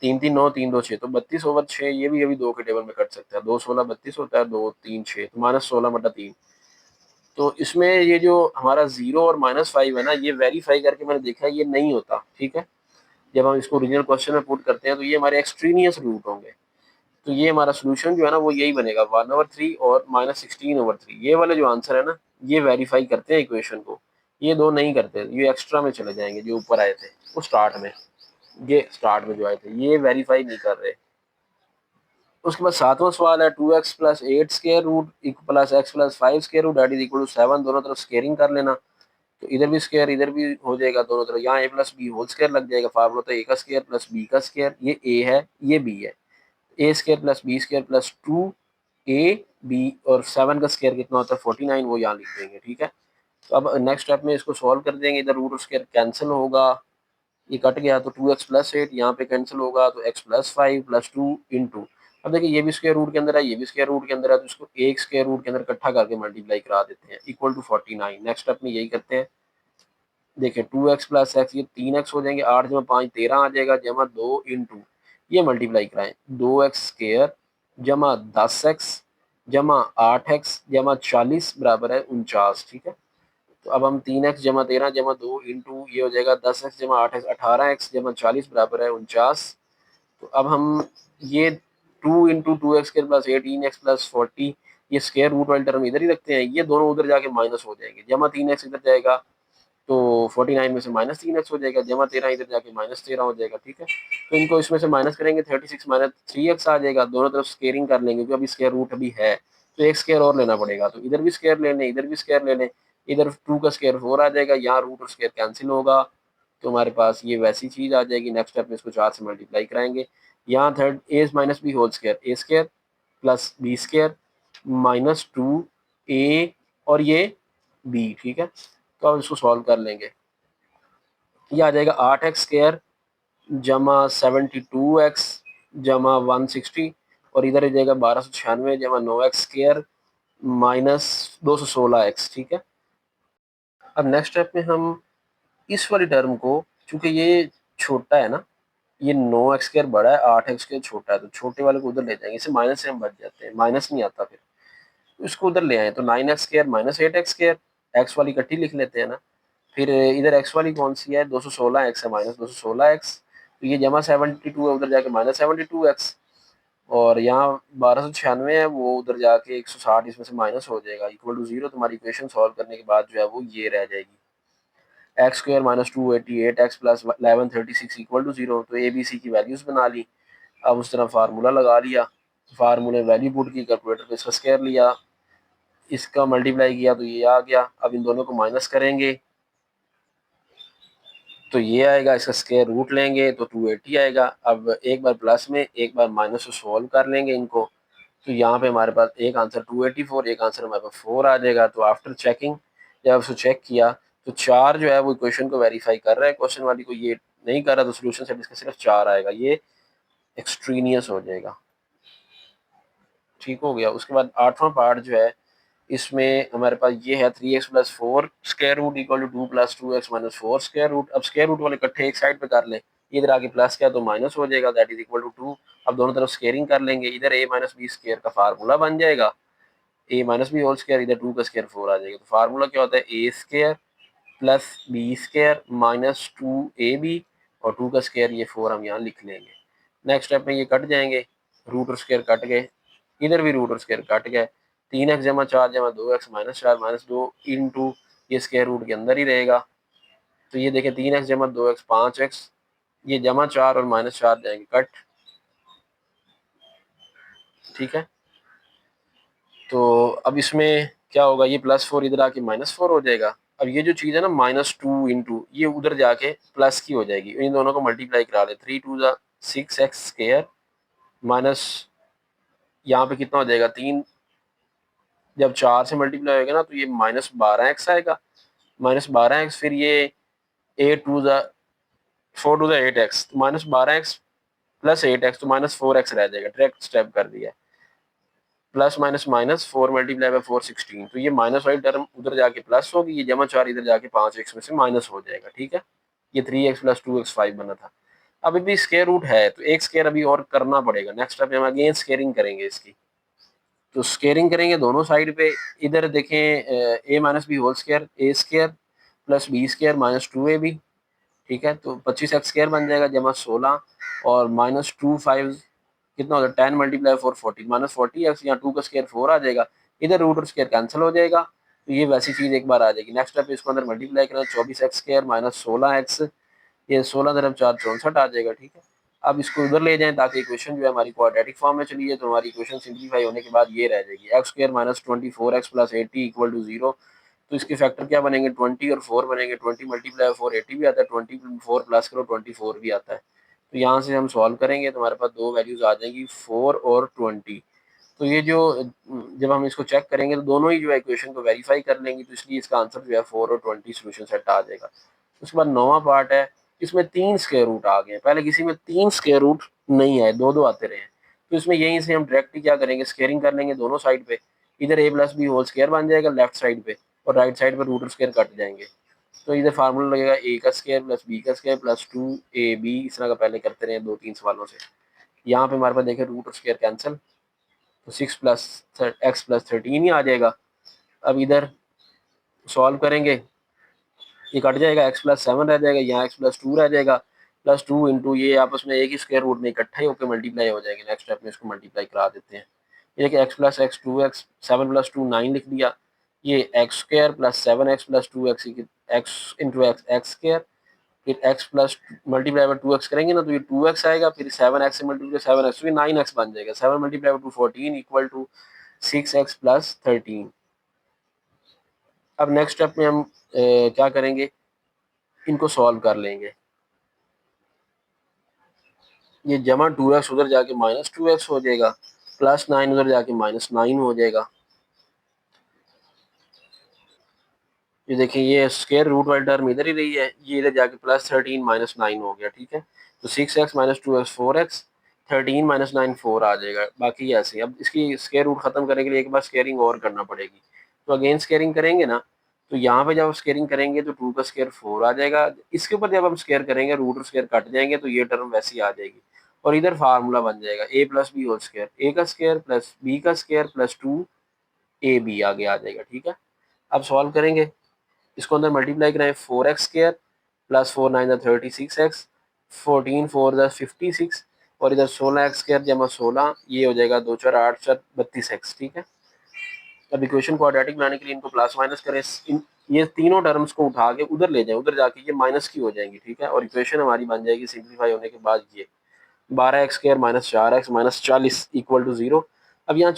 3 3 9 3 2 6, तो 32/6, ये भी अभी 2 के टेबल में कट सकता है, 2 16 32 होता है, 2 3 6, तो -16/3। तो इसमें ये जो हमारा 0 और -5 है ना, ये वेरीफाई करके मैंने देखा है ये नहीं होता, ठीक है। जब हम इसको ओरिजिनल क्वेश्चन में पुट करते हैं तो ये हमारे एक्सट्रीनियस रूट होंगे, तो ये हमारा सोल्यूशन जो है ना वो यही बनेगा 1/3 और -16/3, ये वाले जो आंसर है ना ये वेरीफाई करते हैं इक्वेशन को, ये दो नहीं करते, ये एक्स्ट्रा में चले जाएंगे जो ऊपर आए थे वो स्टार्ट में, ये स्टार्ट में जो आए थे ये वेरीफाई नहीं कर रहे। उसके बाद सातवां सवाल है 2x plus 8 square root plus x plus 5 square root that is equal to 7, दोनों तरफ स्केयरिंग कर लेना, तो इधर भी स्क्वायर इधर भी हो जाएगा, दोनों तरफ यहाँ a plus b whole square लग जाएगा, फार्मूला होता है a का स्क्वायर प्लस b का स्क्वायर, ये a है ये b है, a square plus b square plus 2ab, और 7 का स्क्वायर कितना होता है 49, वो यहाँ लिख देंगे, ठीक है। तो अब नेक्स्ट स्टेप में इसको सॉल्व कर देंगे, इधर रूट स्क्वायर कैंसिल होगा, ये कट गया, तो 2x प्लस 8 यहाँ पे कैंसिल होगा, तो x प्लस 5 प्लस 2 इंटू, अब देखिए ये भी स्क्वायर रूट के अंदर है, ये भी स्क्वायर रूट के अंदर है, तो इसको एक स्क्वायर रूट के अंदर इकट्ठा करके मल्टीप्लाई करा देते हैं, इक्वल टू 49। नेक्स्ट स्टेप में यही करते हैं, देखिए 2x प्लस एक्स, ये 3x हो जाएंगे, 8 जमा 5 13 आ जाएगा, जमा 2 इंटू, ये मल्टीप्लाई कराएं, 2x स्क्वायर जमा 10x जमा 8x जमा 40 बराबर है 49, ठीक है। तो अब हम 3x जमा 13 जमा 2 इंटू, ये हो जाएगा 10x जमा 8x 18x जमा 40 बराबर है 49। तो अब हम ये 2 into 2x square plus 18x plus 40, ये स्क्वायर रूट वाली टर्म इधर ही रखते हैं, ये दोनों उधर जाके माइनस हो जाएंगे, जमा 3x इधर जाएगा, तो 49 में से -3x हो जाएगा, जमा 13 इधर जाके -13 हो जाएगा, ठीक है। तो इनको इसमें से माइनस करेंगे, 36 माइनस 3x आ जाएगा, दोनों तरफ स्केयरिंग कर लेंगे क्योंकि अभी स्क्वायर रूट अभी है, तो एक स्क्वायर और लेना पड़ेगा, तो इधर भी स्क्वायर ले लें इधर भी स्क्वायर ले लें, इधर 2 का स्क्वायर 4 आ जाएगा, यहाँ रूट और स्क्वायर कैंसिल होगा, तो हमारे पास ये वैसी चीज़ आ जाएगी। नेक्स्ट स्टेप में इसको 4 से मल्टीप्लाई कराएंगे, यहाँ third a minus b whole square, a square plus b square -2a और ये b, ठीक है। तो अब इसको सॉल्व कर लेंगे, ये आ जाएगा 8x स्क्वायर जमा 72x जमा 160, और इधर आ जाएगा 1296 जमा 9x स्क्वायर माइनस 216x, ठीक है। अब नेक्स्ट स्टेप में हम इस वाली टर्म को, चूंकि ये छोटा है ना, ये 9x स्क्वायर बड़ा है 8x स्क्वायर छोटा है, तो छोटे वाले को उधर ले जाएंगे, इसे माइनस से हम बच जाते हैं, माइनस नहीं आता फिर, तो इसको उधर ले आए, तो 9x square minus 8x square, x वाली इकट्ठी लिख लेते हैं ना, फिर इधर एक्स वाली कौन सी है 216x है, माइनस 216x, तो ये जमा 72 है, उधर जाके -72x, और यहाँ 1296 है, वो उधर जाके 160 इसमें से माइनस हो जाएगा, इक्वल टू 0। तुम्हारी इक्वेशन सॉल्व करने के बाद जो है वो ये रह जाएगी, x square minus 288x plus 1136 equal to 0, तो ए बी सी की वैल्यूज बना ली, अब उस तरह फार्मूला लगा लिया, फार्मूले वैल्यू पुट की, कैलकुलेटर पे इसका स्क्वायर लिया, इसका मल्टीप्लाई किया तो ये आ गया, अब इन दोनों को माइनस करेंगे तो ये आएगा, इसका स्क्वायर रूट लेंगे तो 280 आएगा। अब एक बार प्लस में एक बार माइनस से सॉल्व कर लेंगे इनको, तो यहाँ पे हमारे पास एक आंसर 284, एक आंसर हमारे पास 4 आ जाएगा। तो आफ्टर चेकिंग, जब उसको चेक किया तो 4 जो है वो इक्वेशन को वेरीफाई कर रहा है, क्वेश्चन वाली को ये नहीं कर रहा, तो सोल्यूशन सेट इसका सिर्फ 4 आएगा, ये एक्सट्रीनियस हो जाएगा, ठीक हो गया। उसके बाद 8वां पार्ट जो है इसमें हमारे पास ये है 3x plus 4 square root equal to 2 plus 2x minus 4 square root. अब स्क्वायर रूट वाले इकट्ठे एक साइड पे कर लें, इधर आके प्लस किया तो माइनस हो जाएगा, दैट इज इक्वल टू 2। अब दोनों तरफ स्केयरिंग कर लेंगे, इधर a माइनस बी स्क्वायर का फार्मूला बन जाएगा, a minus b whole square, इधर 2 का स्क्वायर 4 आ जाएगा। तो फार्मूला क्या होता है, a स्क्वायर plus b square minus 2ab और 2 का स्क्वायर, ये 4 हम यहाँ लिख लेंगे। नेक्स्ट स्टेप में ये कट जाएंगे, रूट और स्क्वायर कट गए, इधर भी रूट और स्क्वायर कट गए, 3x जमा 4 जमा 2x माइनस 4 माइनस 2 इंटू ये स्क्वायर रूट के अंदर ही रहेगा। तो ये देखें 3x जमा 2x 5x, ये जमा 4 और माइनस 4 जाएंगे कट, ठीक है। तो अब इसमें क्या होगा, ये प्लस 4 इधर आके माइनस 4 हो जाएगा। अब ये जो चीज़ है ना माइनस 2 इंटू ये उधर जाके प्लस की हो जाएगी, इन दोनों को मल्टीप्लाई करा ले, 3 2 ज़ा 6x स्क्वायर माइनस यहाँ पे कितना हो जाएगा 3, जब 4 से मल्टीप्लाई होगा ना तो ये माइनस 12x आएगा, माइनस 12x, फिर ये 8 2 ज़ा 4 2 ज़ा 8x, तो माइनस 12x प्लस 8x, तो माइनस 4x रह जाएगा, डायरेक्ट स्टेप कर दिया, plus minus minus 4 multiply by 4 16, तो ये माइनस वाली टर्म उधर जाके प्लस होगी, ये जमा 4 इधर जाके 5x में से माइनस हो जाएगा, ठीक है। ये 3x प्लस 2x 5 बना था। अभी भी स्क्वायर रूट है तो एक स्क्वायर अभी और करना पड़ेगा, नेक्स्ट स्टेप में हम अगेन स्क्वेयरिंग करेंगे इसकी। तो स्क्वेयरिंग करेंगे दोनों साइड पे, इधर देखें a minus b whole square, a square plus b square minus 2ab, ठीक है। तो 25x स्क्वायर बन जाएगा जमा 16 और माइनस 2 5 कितना हो जाएगा 10 मल्टीप्लाई 4 40 माइनस 40x, यहाँ 2 का स्क्वायर 4 आ जाएगा, इधर रूट और स्क्वायर कैंसिल हो जाएगा, तो ये वैसी चीज़ एक बार आ जाएगी। नेक्स्ट स्टेप इसको अंदर मल्टीप्लाई करना, 24x स्क्वायर माइनस 16x, ये 16 धर्म 4 64 आ जाएगा, ठीक है। अब इसको उधर ले जाएं ताकि इक्वेशन जो है हमारी क्वाड्रेटिक फॉर्म में चली है, तो हमारी इक्वेशन सिंप्लीफाई होने के बाद ये रह जाएगी, x square minus 24x plus 80 equal to 0। तो इसके फैक्टर क्या बनेंगे, 20 और 4 बनेंगे, 20 मल्टीप्लाई 4 80 भी आता है, 24 प्लस करो 24 भी आता है। तो यहाँ से हम सॉल्व करेंगे तो हमारे पास दो वैल्यूज आ जाएंगी 4 और 20। तो ये जो जब हम इसको चेक करेंगे तो दोनों ही जो है इक्वेशन को वेरीफाई कर लेंगे, तो इसलिए इसका आंसर जो है 4 और 20 सोल्यूशन सेट आ जाएगा। उसके बाद 9वां पार्ट है, इसमें 3 स्क्वायर रूट आ गए, पहले किसी में 3 स्क्वायर रूट नहीं आए, दो दो आते रहे। तो इसमें यहीं से हम डायरेक्ट क्या करेंगे, स्क्वेयरिंग कर लेंगे दोनों साइड पे, इधर a plus b whole square बन जाएगा लेफ्ट साइड पे और राइट साइड पे रूट स्क्वायर कट जाएंगे। तो इधर फार्मूला लगेगा a का स्क्वायर प्लस b का स्क्वायर प्लस 2ab, इस तरह का पहले करते रहे 2-3 सवालों से। यहाँ पे हमारे पास देखें रूट स्क्वायर कैंसिल, तो 6 प्लस एक्स प्लस 13 ही आ जाएगा। अब इधर सॉल्व करेंगे, ये कट जाएगा, एक्स प्लस 7 रह जाएगा, यहाँ एक्स प्लस 2 रह जाएगा, प्लस 2 इंटू ये आपस में एक ही स्क्वायर रूट में इकट्ठा ही होकर मल्टीप्लाई हो जाएंगे। नेक्स्ट स्टेप में इसको मल्टीप्लाई करा देते हैं, ये कि x plus x 2x 7 plus 2 9 लिख दिया, ये x square plus 7x plus 2x x into x x square, फिर x plus multiply by 2x करेंगे ना तो ये 2x आएगा, फिर 7x से मल्टीप्लाई 7x, तो ये 9x बन जाएगा, 7 multiply by 2 14 equal to 6x plus 13। अब नेक्स्ट स्टेप में हम क्या करेंगे, इनको सॉल्व कर लेंगे, ये जमा 2x उधर जाके माइनस 2x हो जाएगा, प्लस 9 उधर जाके माइनस 9 हो जाएगा। ये देखिए ये स्क्वायर रूट वाली टर्म इधर ही रही है, ये इधर जाके प्लस 13 माइनस 9 हो गया, ठीक है। तो 6x minus 2x 4x, 13 minus 9 4 आ जाएगा, बाकी ऐसे। अब इसकी स्क्वायर रूट खत्म करने के लिए एक बार स्क्वेयरिंग और करना पड़ेगी, तो अगेन स्क्वेयरिंग करेंगे ना, तो यहाँ पे जब स्क्वेयरिंग करेंगे तो 2 का स्क्वायर 4 आ जाएगा, इसके ऊपर जब हम स्क्वायर करेंगे रूट और स्क्वायर कट जाएंगे तो ये टर्म वैसी आ जाएगी, और इधर फार्मूला बन जाएगा a plus b whole square, a का स्क्वायर प्लस बी का स्क्वायर प्लस 2ab आगे आ जाएगा, ठीक है। अब सॉल्व करेंगे, इसको अंदर मल्टीप्लाई कराएं, 4x स्क्वायर प्लस 4 9 36x, 14 4 56, और इधर 16x स्क्वायर जमा 16, ये हो जाएगा 2 4 8 4 32x, ठीक है। अब इक्वेशन क्वाड्रेटिक बनाने के लिए इनको प्लस माइनस करें, ये तीनों टर्म्स को उठा के उधर ले जाएं, उधर जाके ये माइनस की हो जाएंगी, ठीक है। और इक्वेशन हमारी बन जाएगी सिंप्लीफाई होने के बाद ये 12x square minus 4x minus 40 equal to 0। अब यहाँ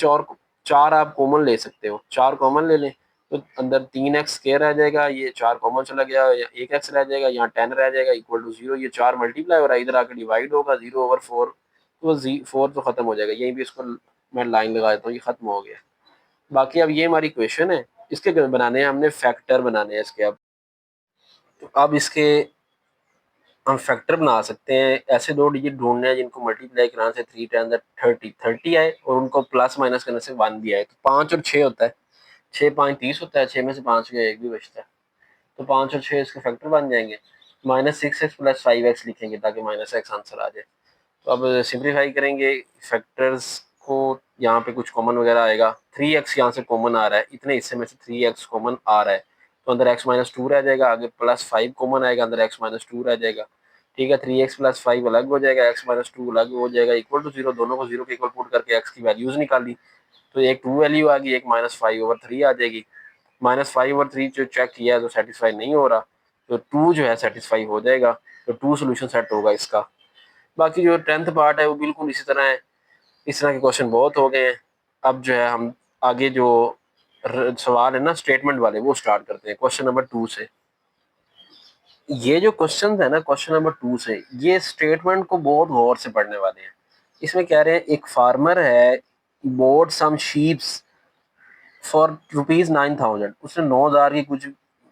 चार आप कॉमन ले सकते हो, 4 कॉमन ले लें तो अंदर 3x स्क्वायर रह जाएगा, ये 4 कॉमन चला गया, एक x रह जाएगा, यहाँ 10 रह जाएगा इक्वल टू 0, ये 4 मल्टीप्लाई हो रहा है, इधर आकर डिवाइड होगा 0/4, तो 4 तो खत्म हो जाएगा, यहीं भी इसको मैं लाइन लगा देता हूँ, ये खत्म हो गया। बाकी अब ये हमारी क्वेश्चन है, इसके बनाने हैं हमने, फैक्टर बनाने हैं इसके। अब तो अब इसके हम फैक्टर बना सकते हैं, ऐसे दो डिजिट ढूंढने हैं जिनको मल्टीप्लाई कराने से 3 10 30 30 आए और उनको प्लस माइनस करने से 1 भी आए, तो 5 और 6 होता है। 6 5 30 होता है, 6 में से 5 गया, एक भी बचता है, तो 5 और 6 इसके फैक्टर बन जाएंगे। -6x + 5x लिखेंगे ताकि -x आंसर आ जाए। तो अब सिंप्लीफाई करेंगे फैक्टर्स को, यहाँ पे कुछ कॉमन वगैरह आएगा, 3x यहाँ से कॉमन आ रहा है, इतने हिस्से में से 3x कॉमन आ रहा है, तो अंदर x - 2 रह जाएगा, आगे +5 कॉमन आएगा, अंदर x - 2 रह जाएगा। ठीक है, 3x + 5 अलग हो जाएगा, x - 2 अलग हो जाएगा, इक्वल टू 0, दोनों को 0 के इक्वल पुट करके x की वैल्यूज निकाली, तो एक 2 वैल्यू आ गई, एक -5/3 आ जाएगी। -5/3 जो चेक किया है तो सेटिस्फाई नहीं हो रहा, तो 2 जो है सेटिस्फाई हो जाएगा, तो 2 सोल्यूशन सेट होगा इसका। बाकी जो 10th पार्ट है वो बिल्कुल इसी तरह है, इस तरह के क्वेश्चन बहुत हो गए हैं। अब जो है हम आगे जो सवाल है ना स्टेटमेंट वाले वो स्टार्ट करते हैं क्वेश्चन नंबर 2 से। ये जो क्वेश्चन है ना क्वेश्चन नंबर 2 से, ये स्टेटमेंट को बहुत गौर से पढ़ने वाले हैं। इसमें कह रहे हैं एक फार्मर है, बोट सम शीप्स फॉर ₹9,000, उसने 9,000 की कुछ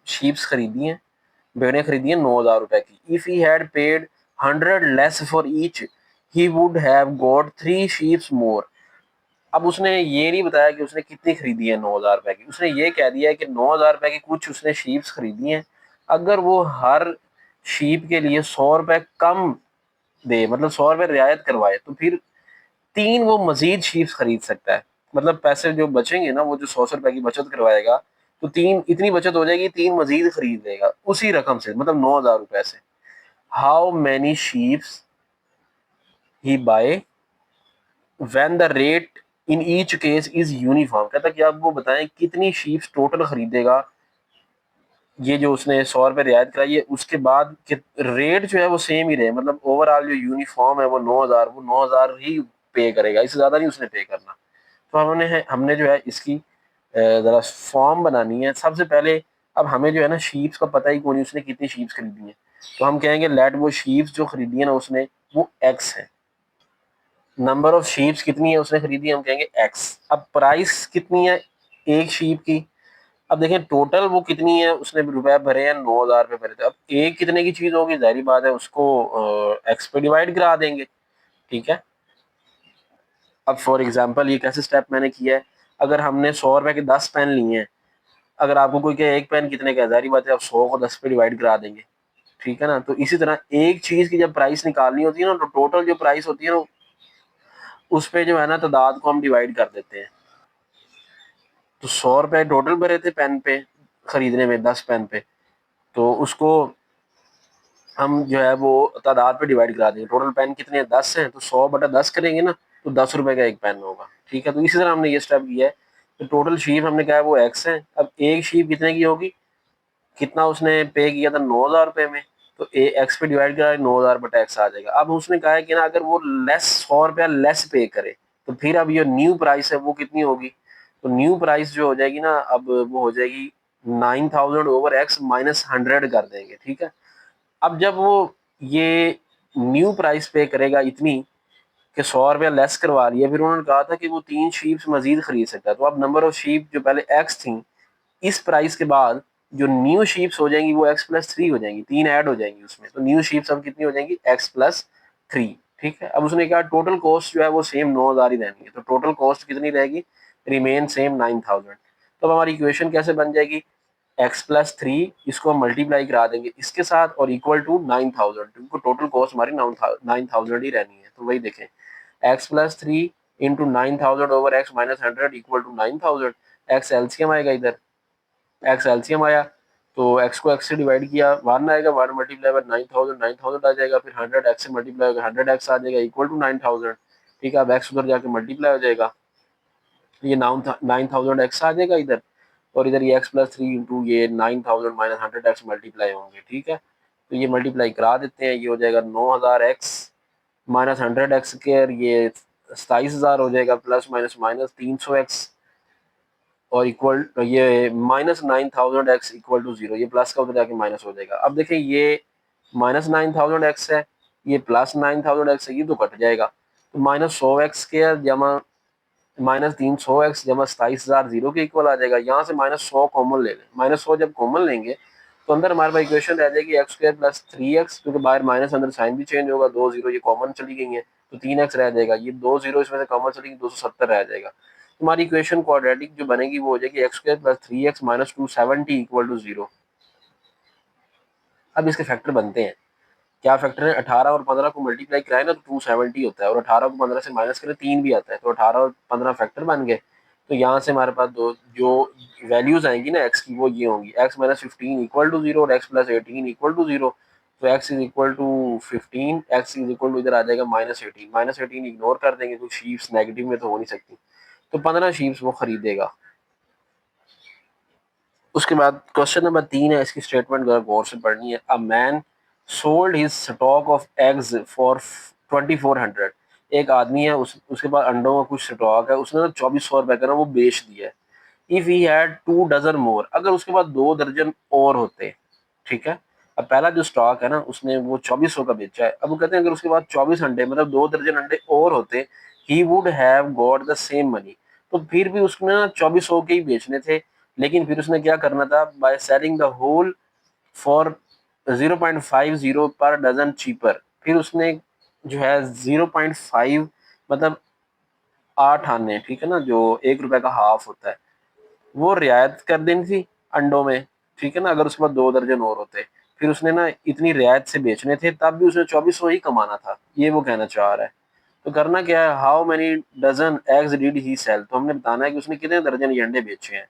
शीप्स खरीदी हैं, भेड़ें खरीदी हैं 9,000 रुपए की। If he had paid 100 less for each, he would have got 3 sheeps more. अब उसने ये नहीं बताया कि उसने कितनी खरीदी है 9,000 रुपए की, उसने ये कह दिया है कि 9,000 रुपए की कुछ उसने शीप्स खरीदी हैं, अगर वो हर शीप के लिए 100 रुपए कम दे, मतलब 100 रुपए रियायत करवाए, तो फिर 3 वो मजीद शीप्स खरीद सकता है। मतलब पैसे जो बचेंगे ना, वो जो 100 रुपए की बचत करवाएगा, तो 3 इतनी बचत हो जाएगी, 3 मजीद खरीद लेगा उसी रकम से, मतलब 9,000 रुपए से। How many sheeps he by when the rate in each case is uniform. कहता कि आप वो बताएं कितनी शीप्स टोटल खरीदेगा, ये जो उसने 100 रुपए रियायत कराई है उसके बाद कि रेट जो है वो सेम ही रहे, मतलब ओवरऑल जो यूनिफॉर्म है वो 9,000, वो 9,000 ही पे करेगा, इससे ज्यादा नहीं उसने पे करना। तो हमने जो है इसकी जरा फॉर्म बनानी है सबसे पहले। अब हमें जो है ना शीप्स का पता ही कौन है, उसने कितनी शीप्स खरीदी है, तो हम कहेंगे लेट वो शीप्स जो खरीदी है ना उसने, वो एक्स है। नंबर ऑफ शीप्स कितनी है उसने खरीदी है, हम कहेंगे एक्स। अब प्राइस कितनी है एक शीप की, अब देखें टोटल वो कितनी है, उसने रुपए भरे हैं 9,000 रुपए भरे थे। अब एक कितने की चीज होगी, जाहिर बात है उसको एक्स पे डिवाइड करा देंगे। ठीक है, अब फॉर एग्जांपल ये कैसे स्टेप मैंने किया है, अगर हमने 100 रुपए के 10 पेन लिए हैं, अगर आपको कोई कहे एक पेन कितने का है, जाहिर बात है आप 100 को 10 पे डिवाइड करा देंगे। ठीक है ना, तो इसी तरह एक चीज की जब प्राइस निकालनी होती है ना, तो टोटल जो प्राइस होती है ना, उस पे जो है ना तादाद को हम डिवाइड कर देते हैं। तो 100 रुपए टोटल भरे थे पेन पे खरीदने में, 10 पेन पे, तो उसको हम जो है वो तादाद पे डिवाइड करा देंगे। टोटल पेन कितने हैं, 10 हैं, तो 100/10 करेंगे ना, तो 10 रुपए का एक पेन होगा। ठीक है, तो इसी तरह हमने ये स्टेप किया है। तो टोटल शीप हमने कहा है वो एक्स है। अब एक शीप कितने की होगी, कितना उसने पे किया था 9,000 रुपए में, तो ए एक्स पे डिवाइड करा 9,000/x आ जाएगा। अब उसने कहा है कि ना अगर वो लेस 100 रुपया लेस पे करे, तो फिर अब ये न्यू प्राइस है वो कितनी होगी, तो न्यू प्राइस जो हो जाएगी ना, अब वो हो जाएगी 9,000/x -100 कर देंगे। ठीक है, अब जब वो ये न्यू प्राइस पे करेगा इतनी कि 100 रुपया लेस करवा लिया, फिर उन्होंने कहा था कि वो 3 शीप्स मजीद खरीद सकता है, तो अब नंबर ऑफ शीप जो पहले एक्स थी, इस प्राइस के बाद जो न्यू शीप्स हो जाएंगी वो x+3 हो जाएंगी, 3 ऐड हो जाएंगी उसमें, तो न्यू शीप्स अब कितनी हो जाएंगी x+3। ठीक है, अब उसने कहा टोटल कॉस्ट जो है वो सेम 9,000 ही रहनी है, तो टोटल कॉस्ट कितनी रहेगी, रिमेन सेम 9,000। तो अब हमारी इक्वेशन कैसे बन जाएगी, x+3 इसको हम मल्टीप्लाई करा देंगे इसके साथ और इक्वल टू 9,000, क्योंकि टोटल कॉस्ट हमारी 9,000 ही रहनी है। तो वही देखें, x+3 into 9,000/x - 100 equal to 9,000। X LCM आएगा इधर, एक्स एलसीएम आया, तो एक्स को एक्स से डिवाइड किया, 1 आएगा, 1 मल्टीप्लाई बाय 9,000, 9,000 आ जाएगा, फिर 100 एक्स से मल्टीप्लाई होगा, 100 एक्स आ जाएगा इक्वल टू 9,000। ठीक है, अब एक्स उधर जाके मल्टीप्लाई हो जाएगा, ये 9,000 एक्स आ जाएगा इधर, और इधर ये x+3 इंटू ये 9,000 - 100 एक्स मल्टीप्लाई होंगे। ठीक है, तो ये मल्टीप्लाई करा देते हैं, ये हो जाएगा 9,000 एक्स -100 एक्स के, ये 27,000 हो जाएगा, प्लस माइनस माइनस 300 एक्स और इक्वल ये -9,000 x इक्वल टू 0, ये प्लस का उधर जाके माइनस हो जाएगा। अब देखिए ये -9,000 x है, ये +9,000 x है, ये तो कट जाएगा, तो -100 x² जमा -300 x जमा 27,000 0 के इक्वल आ जाएगा। यहाँ से -100 कॉमन ले लें, -100 जब कॉमन लेंगे तो अंदर हमारे पास इक्वेशन रह जाएगी x² + 3x, क्योंकि बाहर माइनस अंदर साइन भी चेंज होगा, 2 0 ये कॉमन चली गई है, तो 3x रह जाएगा, ये 2 0 इसमें से कॉमन चली गई, 270 रह जाएगा। तुम्हारी इक्वेशन क्वाड्रेटिक जो बनेगी वो हो जाएगी x square plus 3x minus 270 equal to 0। अब इसके फैक्टर बनते हैं, क्या फैक्टर है, 18 और 15 को मल्टीप्लाई कराए ना तो 270 होता है, और 18 को 15 से माइनस करें 3 भी आता है, तो 18 और 15 फैक्टर बन गए। तो यहाँ से हमारे पास दो जो वैल्यूज आएंगी ना एक्स की वो ये होंगी, एक्स माइनस 15 इक्वल टू 0 और एक्स प्लस 18 इक्वल टू 0। तो x is equal to 15, x is equal to इधर आ जाएगा -18, -18 इग्नोर कर देंगे क्योंकि शीप्स नेगेटिव में तो हो नहीं सकती, तो 15 शीप्स वो खरीदेगा। उसके बाद क्वेश्चन नंबर 3 है, इसकी स्टेटमेंट गौर से पढ़नी है। A man sold his stock of eggs for 2400। एक आदमी है, उसके पास अंडों का कुछ स्टॉक है, उसने ना 2400 रुपए का ना वो बेच दिया है। इफ ही हैड 2 डजन मोर, अगर उसके पास 2 दर्जन और होते, ठीक है। अब पहला जो स्टॉक है ना उसने वो 2400 का बेचा है, अब वो कहते हैं अगर उसके पास 24 अंडे मतलब 2 दर्जन अंडे और होते, ही would have got the same money. तो फिर भी उसने ना 2400 के ही बेचने थे, लेकिन फिर उसने क्या करना था, by selling the whole for 0.50 per dozen cheaper. फिर उसने जो है 0.5 मतलब 8 आने, ठीक है ना, जो 1 रुपए का हाफ होता है, वो रियायत कर देनी थी अंडों में, ठीक है ना, अगर उसके बाद 2 दर्जन और होते। फिर उसने ना इतनी रियायत से बेचने थे, तब भी उसने 2400 ही कमाना था, ये वो कहना चाह रहा है। तो करना क्या है, how many dozen eggs did he sell, तो हमने बताना है कि उसने कितने दर्जन ये अंडे बेचे हैं,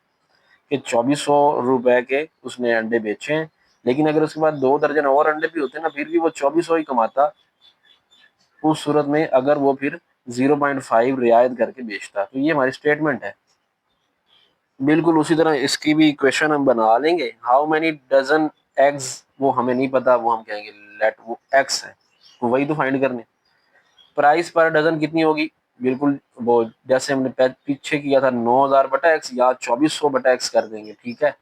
कि 2400 रुपए के उसने अंडे बेचे हैं। लेकिन अगर उसके बाद 2 दर्जन और अंडे भी होते ना फिर भी वो 2400 ही कमाता, उस सूरत में अगर वो फिर 0.5 रियायत करके बेचता। तो ये हमारी स्टेटमेंट है। बिल्कुल उसी तरह इसकी भी इक्वेशन हम बना लेंगे। हाउ मेनी डजन एग्स वो हमें नहीं पता, वो हम कहेंगे लेट वो एक्स है, तो वही तो फाइंड करने। प्राइस पर डजन कितनी होगी, बिल्कुल वो जैसे हमने पीछे किया था 9000/x या 2400/x कर देंगे, ठीक है।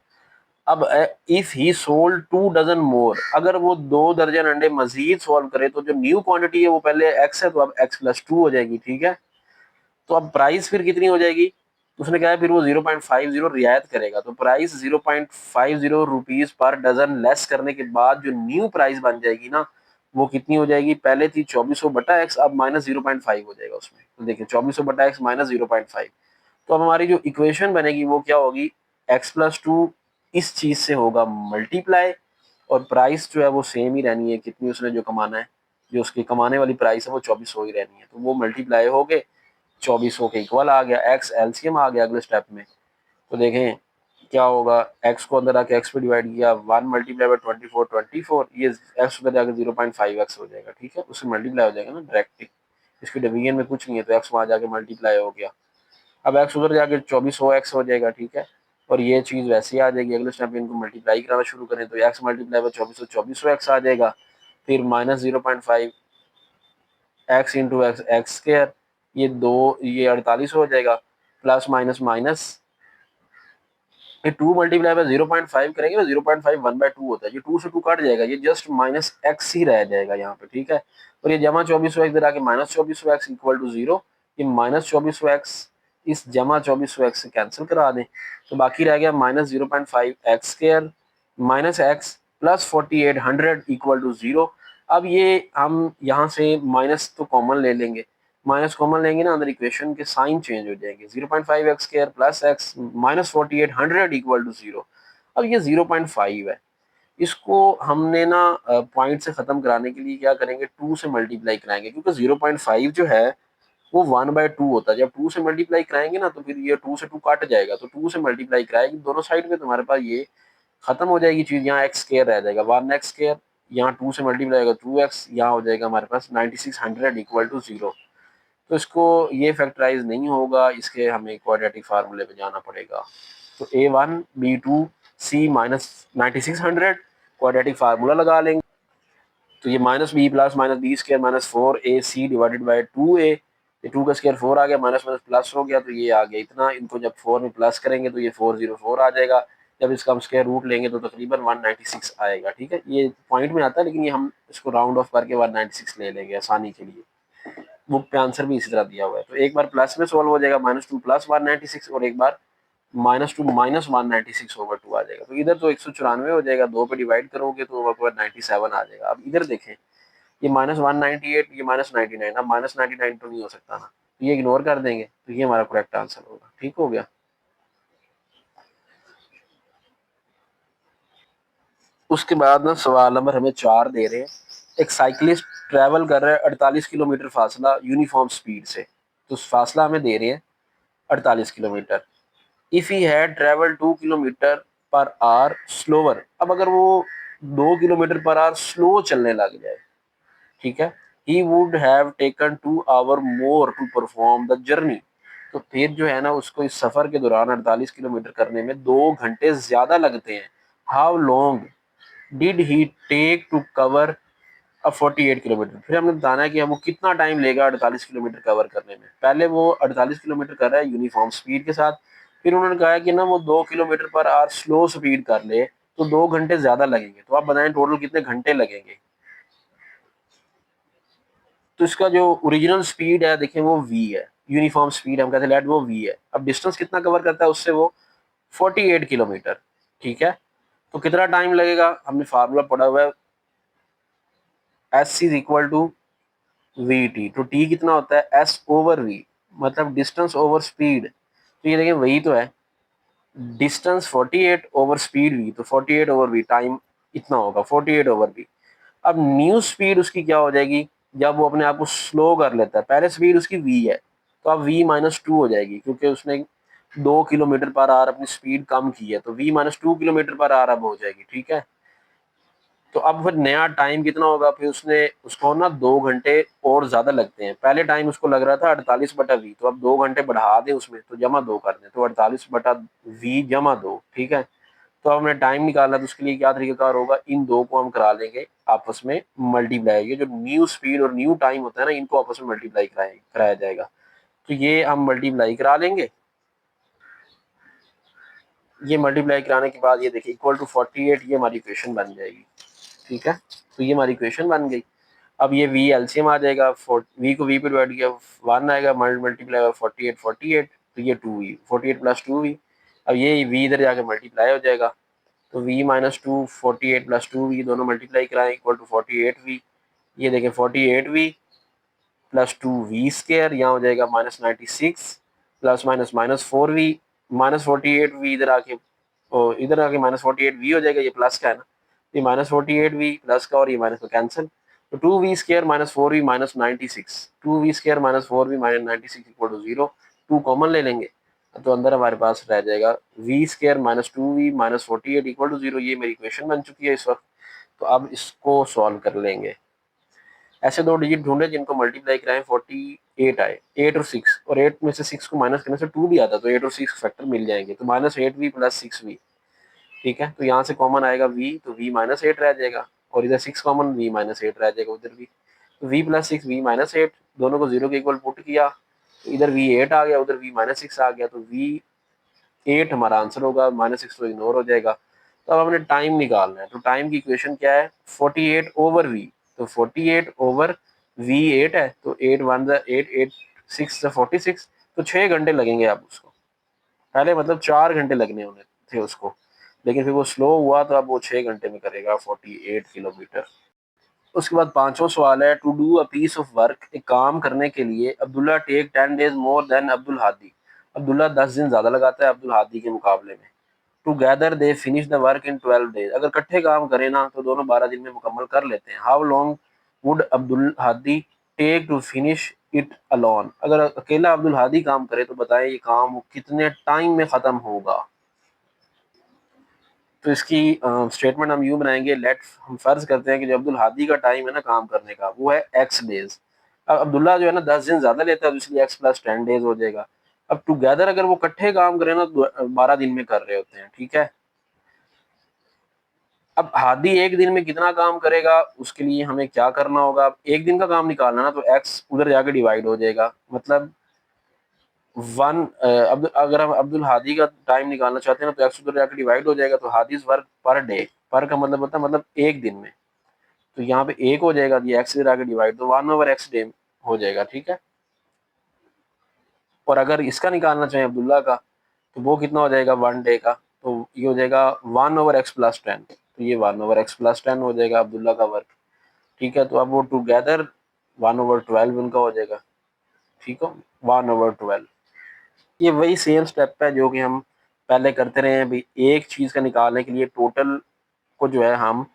अब इफ ही सोल्ड 2 डजन मोर, अगर वो 2 दर्जन अंडे मजीद सोल्व करे तो जो न्यू क्वांटिटी है वो पहले एक्स है तो अब x+2 हो जाएगी, ठीक है। तो अब प्राइस फिर कितनी हो जाएगी, उसने कहा है फिर वो 0.50 रियायत करेगा, तो price 0.50 rupees per dozen less करने के बाद जो न्यू प्राइस बन जाएगी ना वो कितनी हो जाएगी, पहले थी 2400/x, अब -0.5 हो जाएगा उसमें। तो देखिए 2400/x -0.5। तो अब हमारी जो इक्वेशन बनेगी वो क्या होगी, x+2 इस चीज से होगा मल्टीप्लाई, और प्राइस जो है वो सेम ही रहनी है, कितनी उसने जो कमाना है, जो उसकी कमाने वाली प्राइस है वो 2400 ही रहनी है, तो वो मल्टीप्लाई हो गए 2400 के इक्वल आ गया, एक्स एलसीएम आ गया अगले स्टेप में। तो देखें क्या होगा, एक्स को अंदर आके एक्स पे डिवाइड किया, 1 मल्टीप्लाई बाय 24, ये एक्स उधर जाकर 0.5x हो जाएगा, ठीक है, उससे मल्टीप्लाई हो जाएगा ना डायरेक्टली, इसके डिवीजन में कुछ नहीं है, तो एक्स वहाँ जाके मल्टीप्लाई हो गया। अब एक्स उधर जाके 2400x हो जाएगा, ठीक है, और ये चीज़ वैसे ही आ जाएगी। अगले स्टेप में इनको मल्टीप्लाई कराना शुरू करें तो एक्स मल्टीप्लाई बाय 2400 2400x आ जाएगा, फिर -0.5 x into x x square, ये 48 हो जाएगा, प्लस माइनस माइनस, ये 2 मल्टीप्लाई बाय 0.5 करेंगे ना, 0.5 1/2 होता है, ये 2 से 2 कट जाएगा, ये जस्ट -x ही रह जाएगा यहाँ पे, ठीक है। और ये जमा 2400x इधर आके -2400x इक्वल टू 0, ये -2400x इस जमा 2400x से कैंसिल करा दें, तो बाकी रह गया -0.5 x square minus x plus 4800 equal to 0। अब ये हम यहाँ से माइनस तो कॉमन ले लेंगे, माइनस कॉमन लेंगे ना, अंदर इक्वेशन के साइन चेंज हो जाएंगे, 0.5 x square plus x minus 4800 equal to 0। अब ये 0.5 है, इसको हमने ना पॉइंट से खत्म कराने के लिए क्या करेंगे, 2 से मल्टीप्लाई कराएंगे, क्योंकि 0.5 जो है वो 1/2 होता है, जब 2 से मल्टीप्लाई कराएंगे ना तो फिर ये 2 से 2 कट जाएगा, तो 2 से मल्टीप्लाई कराएंगे दोनों साइड में, तुम्हारे पास ये खत्म हो जाएगी चीज, यहाँ एक्स स्क्र रह जाएगा 1x स्क्र, यहाँ 2 से मल्टीप्लाई होगा 2x, यहाँ हो जाएगा हमारे पास 9600 इक्वल टू 0। तो इसको ये फैक्टराइज नहीं होगा, इसके हमें क्वाड्रेटिक फार्मूले पे जाना पड़ेगा। तो A1 B2 C -9600 quadratic formula लगा लेंगे, तो ये -b plus -b square -4ac divided by 2a, ये 2 का स्क्र 4 आ गया, माइनस माइनस प्लस हो गया, तो ये आ गया इतना, इनको जब 4 में प्लस करेंगे तो ये 404 आ जाएगा, जब इसका हम स्क्वायर रूट लेंगे तो तकरीबन 196 आएगा, ठीक है। ये पॉइंट में आता है लेकिन ये हम इसको राउंड ऑफ करके 196 ले लेंगे आसानी के लिए, बुक पे आंसर भी इसी तरह दिया हुआ है। तो एक बार प्लस में सोल्व हो जाएगा -2 प्लस 196, और एक बार -2 -196/2 आ जाएगा, तो इधर तो 194 हो जाएगा, 2 पे डिवाइड करोगे तो 97 आ जाएगा। अब इधर देखें, ये -198, ये -99, अब -99 तो नहीं हो सकता ना, तो ये इग्नोर कर देंगे, तो ये हमारा करेक्ट आंसर होगा। ठीक हो गया। उसके बाद ना सवाल नंबर हमें 4 दे रहे हैं। एक साइकिलिस्ट ट्रैवल कर रहा है 48 किलोमीटर फासला यूनिफॉर्म स्पीड से, तो फासला हमें दे रहे हैं 48 kilometre. If he had travel 2 kilometre per hour slower, अब अगर वो 2 किलोमीटर पर आवर स्लो चलने लग जाए, ठीक है, he would have taken 2 hour more to perform the journey, तो फिर जो है ना उसको इस सफर के दौरान 48 किलोमीटर करने में 2 घंटे ज्यादा लगते हैं। How long did he take to cover 48 kilometre, फिर हमने बताना है कि हमको कितना टाइम लेगा 48 किलोमीटर कवर करने में। पहले वो 48 किलोमीटर कर रहा है यूनिफॉर्म स्पीड के साथ, फिर उन्होंने कहा है कि ना वो 2 kilometre per hour slow speed कर ले तो 2 घंटे ज्यादा लगेंगे। तो आप बताएं टोटल कितने घंटे लगेंगे। तो इसका जो ओरिजिनल स्पीड है देखिए वो v है, यूनिफॉर्म स्पीड हम कहते हैं लेट वो v है। अब डिस्टेंस कितना कवर करता है उससे, वो 48 किलोमीटर। ठीक है, तो कितना टाइम लगेगा, हमने फार्मूला पढ़ा हुआ है s is equal to v t. तो टी कितना होता है एस ओवर वी, मतलब डिस्टेंस ओवर स्पीड। तो ये देखिए वही तो है, डिस्टेंस 48 ओवर स्पीड वी, तो 48 ओवर वी टाइम इतना होगा 48 ओवर वी। अब न्यू स्पीड उसकी क्या हो जाएगी, जब वो अपने आप को स्लो कर लेता है, पहले स्पीड उसकी वी है, तो अब v-2 हो जाएगी क्योंकि उसने 2 किलोमीटर पर आवर अपनी स्पीड कम की है, तो v-2 किलोमीटर पर आवर अब हो जाएगी। ठीक है, तो अब फिर नया टाइम कितना होगा, फिर उसने उसको ना 2 घंटे और ज्यादा लगते हैं। पहले टाइम उसको लग रहा था 48/v, तो अब 2 घंटे बढ़ा दें उसमें, तो जमा 2 कर दें, तो 48/v-2। ठीक है, तो हमें टाइम निकालना, तो उसके लिए क्या तरीकाकार होगा, इन दो को हम करा लेंगे आपस में मल्टीप्लाई। ये जो न्यू स्पीड और न्यू टाइम होता है ना, इनको आपस में मल्टीप्लाई कराया जाएगा। तो ये हम मल्टीप्लाई करा लेंगे। ये मल्टीप्लाई कराने के बाद ये देखिए इक्वल टू 48, ये हमारी इक्वेशन बन जाएगी। ठीक है, तो ये हमारी इक्वेशन बन गई। अब ये v एलसीएम आ जाएगा, v को v पे डिवाइड किया 1 आएगा, मल्टीप्लाई 48 तो ये 2v, 48 प्लस 2v। अब ये v इधर जाके मल्टीप्लाई हो जाएगा, तो v-2 48 प्लस 2v दोनों मल्टीप्लाई कराएं इक्वल टू 48v। ये देखें 48v प्लस 2v², यहाँ हो जाएगा -96 प्लस माइनस -4v, -48v इधर आके -48v हो जाएगा, ये प्लस का है ना, ये -48v प्लस का और ये माइनस का कैंसिल, तो 2v² -4v -96, 2v² -4v -96 equal to 0। 2 common ले लेंगे तो अंदर हमारे पास रह जाएगा v² -2v -48 इक्वल टू 0। ये मेरी इक्वेशन बन चुकी है इस वक्त। तो अब इसको सॉल्व कर लेंगे। ऐसे दो डिजिट ढूंढे जिनको मल्टीप्लाई कराएं 48 आए, 8 और 6, और 8 में से 6 को माइनस करने से 2 भी आता, तो 8 और 6 फैक्टर मिल जाएंगे, तो -8v प्लस 6v। ठीक है, तो यहाँ से कॉमन आएगा v, तो v-8 रह जाएगा, और इधर 6 कॉमन, v-8 रह जाएगा उधर भी, तो v प्लस 6 v-8 दोनों को 0 के इक्वल पुट किया, तो इधर v8 आ गया, उधर v-6 आ गया, तो v8 हमारा आंसर होगा, -6 तो इग्नोर हो जाएगा। तो अब हमने टाइम निकालना है, तो टाइम की इक्वेशन क्या है 48 ओवर v, तो 48 ओवर v8 है, तो 8 1 8 8 6 46, तो 6 घंटे लगेंगे आप उसको। पहले मतलब 4 घंटे लगने होने थे उसको, लेकिन फिर वो स्लो हुआ तो अब वो 6 घंटे में करेगा 48 किलोमीटर। उसके बाद पांचवा सवाल है, to do a piece of work, एक काम करने के लिए Abdullah take 10 days more than Abdul Hadi, Abdullah 10 दिन ज्यादा लगाता है अब्दुल हादी के मुकाबले में। Together they finish the work in 12 days, अगर इकट्ठे काम करें ना तो दोनों 12 दिन में मुकम्मल कर लेते हैं। How long would Abdul Hadi take to finish it alone, अगर अकेला अब्दुल हादी काम करे तो बताएं ये काम कितने टाइम में खत्म होगा। तो इसकी स्टेटमेंट हम यूं बनाएंगे, लेट हम फर्ज करते हैं कि जो अब्दुल हादी का टाइम है ना काम करने का वो है x डेज। अब अब्दुल्ला जो है ना 10 दिन ज्यादा लेता है, तो इसलिए x प्लस 10 डेज हो जाएगा। अब टुगेदर अगर वो इकट्ठे काम करें ना 12 दिन में कर रहे होते हैं। ठीक है, अब हादी एक दिन में कितना काम करेगा उसके लिए हमें क्या करना होगा, अब एक दिन का काम निकालना ना, तो x उधर जाके डिवाइड हो जाएगा, मतलब अगर हम अब्दुल हादी का टाइम निकालना चाहते हैं ना तो एक्स उधर जाकर डिवाइड हो जाएगा, तो हादीज वर्क पर डे, पर का मतलब होता है मतलब एक दिन में, तो यहाँ पे एक हो जाएगा, ये एक्स इधर आके डिवाइड, तो 1/x डे हो जाएगा। ठीक है, और अगर इसका निकालना चाहें अब्दुल्ला का, तो वो कितना हो जाएगा 1 डे का, तो ये हो जाएगा 1/x+10, तो ये 1/x+10 हो जाएगा अब्दुल्ला का वर्क। ठीक है, तो अब वो टुगेदर 1/12 उनका हो जाएगा। ठीक है, 1/12। ये वही सेम स्टेप है जो कि हम पहले करते रहे हैं भी, एक चीज़ का निकालने के लिए टोटल को जो है हम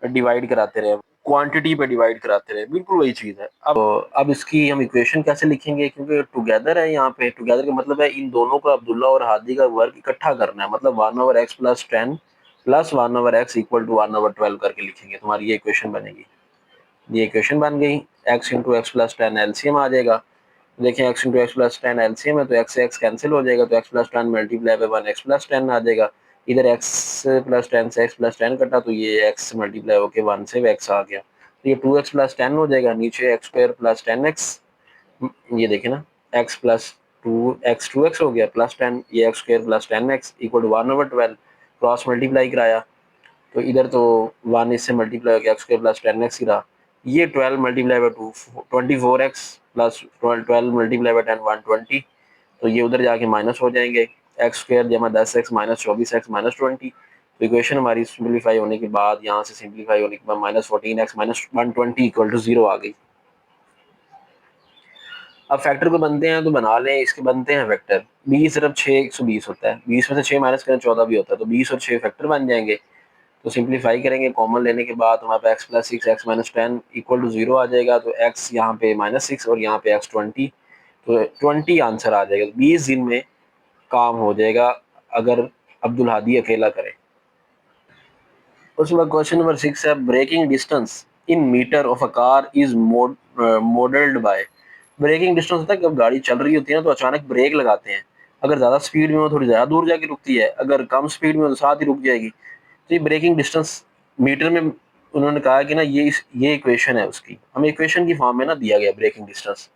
डिवाइड कराते रहे, क्वांटिटी पे डिवाइड कराते रहे, बिल्कुल वही चीज़ है। अब इसकी हम इक्वेशन कैसे लिखेंगे, क्योंकि टुगेदर है यहाँ पे, टुगेदर का मतलब है इन दोनों का, अब्दुल्ला और हादी का वर्क इकट्ठा करना है, मतलब 1/x + 10 + 1/x = 1/12 करके लिखेंगे, तुम्हारी ये इक्वेशन बनेगी। ये इक्वेशन बन गई, x × x + 10 एलसीएम आ जाएगा। देखें x × x + 10 एलसीएम है तो x से x कैंसिल हो जाएगा, तो x + 10 मल्टीप्लाई बाय 1x + 10 आ जाएगा। इधर x + 10 से x + 10 कटा तो ये x मल्टीप्लाई होके 1 से x आ गया, तो ये 2x + 10 हो जाएगा, नीचे x² + 10x, ये देखें ना, x + 2x 2x हो गया + 10, ये x² + 10x = 1/12, क्रॉस मल्टीप्लाई कराया तो इधर तो 1 इससे मल्टीप्लाई हो गया, x² + 10x ही रहा। ये 12 multiply by 2 24x + 12 multiply by 10 120, तो ये उधर जाके माइनस हो जाएंगे, x² = 10x - 24x - 20। तो इक्वेशन हमारी सिंप्लीफाई होने के बाद, यहाँ से सिंप्लीफाई होने के बाद -14x - 120 = 0 आ गई। अब फैक्टर को बनते हैं तो बना लें, इसके बनते हैं फैक्टर 20 × 6 120 होता है, 20 में से 6 माइनस करें 14 भी होता है, तो 20 और 6 फैक्टर बन जाएंगे। तो सिंप्लीफाई करेंगे, कॉमन लेने के बाद हमारे पास x + 6 x - 10 = 0 आ जाएगा, तो x यहाँ पे -6 और यहाँ पे x 20, तो 20 आंसर आ जाएगा। 20 दिन में काम हो जाएगा अगर अब्दुल हादी अकेला करे। उसके बाद क्वेश्चन नंबर 6 है, braking distance in metre of a car is modelled by. Braking distance होता है कि जब गाड़ी चल रही होती है ना तो अचानक ब्रेक लगाते हैं, अगर ज़्यादा स्पीड में हो थोड़ी ज़्यादा दूर जाके रुकती है, अगर कम स्पीड में हो तो साथ ही रुक जाएगी। तो ये ब्रेकिंग डिस्टेंस मीटर में उन्होंने कहा कि ना ये इक्वेशन है उसकी, हमें इक्वेशन की फॉर्म में ना दिया गया ब्रेकिंग डिस्टेंस,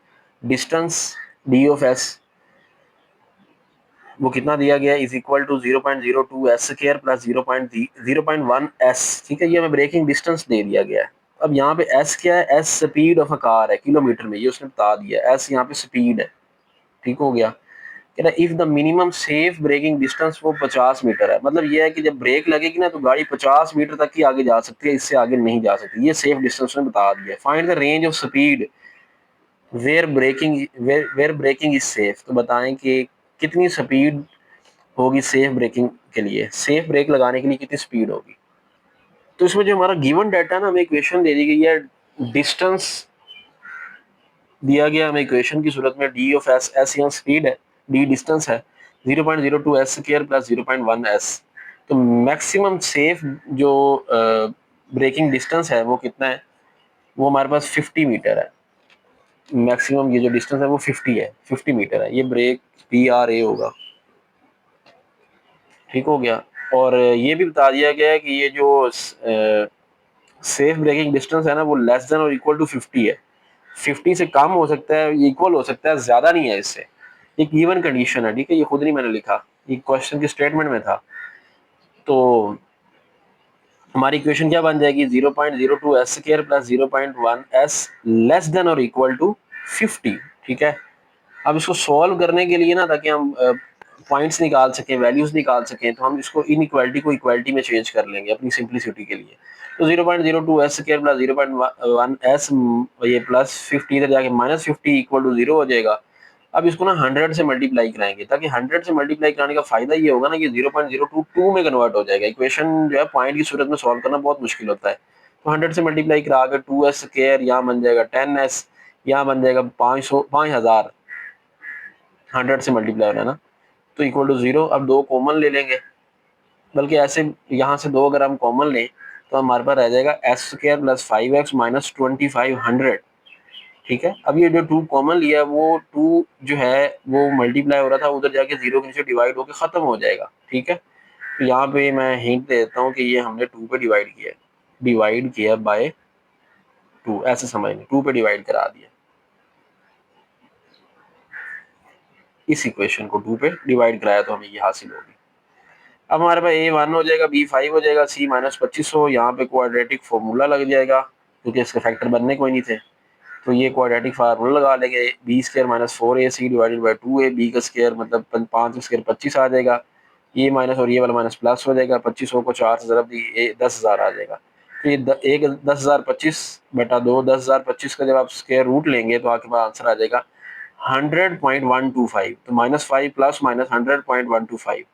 डिस्टेंस d(s) वो कितना दिया गया is equal to 0.02s² + 0.01s। ठीक है, ये हमें ब्रेकिंग डिस्टेंस दे दिया गया है। अब यहाँ पे s क्या है, s speed of a car है किलोमीटर में, ये उसने बता दिया, s यहाँ पे स्पीड है। ठीक हो गया, कहना if the minimum safe braking distance वो 50 मीटर है, मतलब ये है कि जब ब्रेक लगेगी ना तो गाड़ी 50 मीटर तक ही आगे जा सकती है, इससे आगे नहीं जा सकती, ये सेफ डिस्टेंस ने बता दिया। Find the range of speed where braking is safe, तो बताएं कि कितनी स्पीड होगी सेफ ब्रेकिंग के लिए, सेफ ब्रेक लगाने के लिए कितनी स्पीड होगी। तो इसमें जो हमारा गिवन डाटा ना, हमें इक्वेशन दे दी गई है, डिस्टेंस दिया गया हमें इक्वेशन की सूरत में, d(s) s यहाँ स्पीड है, d डिस्टेंस है, 0.02s² + 0.1s। तो मैक्सिमम सेफ जो ब्रेकिंग डिस्टेंस है वो कितना है, वो हमारे पास 50 मीटर है। मैक्सिमम ये जो डिस्टेंस है वो 50 है, 50 मीटर है, ये ब्रेक PRA होगा। ठीक हो गया, और ये भी बता दिया गया है कि ये जो सेफ ब्रेकिंग डिस्टेंस है ना वो लेस देन और इक्वल टू 50 है, 50 से कम हो सकता है, इक्वल हो सकता है, ज्यादा नहीं है इससे, एक गिवन कंडीशन है। ठीक है, ये खुद नहीं मैंने लिखा, ये क्वेश्चन के स्टेटमेंट में था। तो हमारी इक्वेशन क्या बन जाएगी, 0.02s² + 0.1s लेस देन और इक्वल टू 50। ठीक है, अब इसको सॉल्व करने के लिए ना, ताकि हम पॉइंट्स निकाल सकें, वैल्यूज निकाल सकें, तो हम इसको इनइक्वालिटी को इक्वालिटी में चेंज कर लेंगे अपनी सिंप्लिसिटी के लिए। तो 0.02s² + 0.1s ये +50 इधर जाके -50 = 0 हो जाएगा। अब इसको ना 100 से मल्टीप्लाई कराएंगे, ताकि 100 से मल्टीप्लाई कराने का फायदा ये होगा ना कि 0.022 में कन्वर्ट हो जाएगा। इक्वेशन जो है पॉइंट की सूरत में सॉल्व करना बहुत मुश्किल होता है, तो 100 से मल्टीप्लाई करा के 2s², यहाँ बन जाएगा 10s, यहाँ बन जाएगा 5000, 100 से मल्टीप्लाई होना है ना, तो इक्वल टू 0। अब दो कॉमन ले लेंगे, बल्कि ऐसे यहाँ से दो अगर हम कॉमन लें तो हमारे पास रह जाएगा s² + 5x - 2500। ठीक है, अब ये जो 2 कॉमन लिया है वो 2 जो है वो मल्टीप्लाई हो रहा था, उधर जाके 0 के नीचे डिवाइड होकर खत्म हो जाएगा। ठीक है, तो यहाँ पे मैं हिंट दे देता हूँ कि ये हमने 2 पे डिवाइड किया बाय 2, ऐसे समझ लें 2 पे डिवाइड करा दिया, इस इक्वेशन को 2 पे डिवाइड कराया तो हमें ये हासिल होगी। अब हमारे पास A1 हो जाएगा, B5 हो जाएगा, C -2500, यहाँ पे क्वाड्रेटिक फार्मूला लग जाएगा क्योंकि इसके फैक्टर बनने कोई नहीं थे, तो ये क्वाड्रेटिक फार्मूला लगा लेंगे, b² - 4ac / 2a, b का स्क्वायर मतलब 5 का स्क्वायर 25 आ जाएगा, ये माइनस और ये वाला माइनस प्लस हो जाएगा, 2500 को 4 से ज़रब दी 10,000 आ जाएगा। तो ये एक 10,025 बटा 2, 10,025 का जब आप स्क्वायर रूट लेंगे तो आपके पास आंसर आ जाएगा 100.125, तो -5 प्लस माइनस 100.125,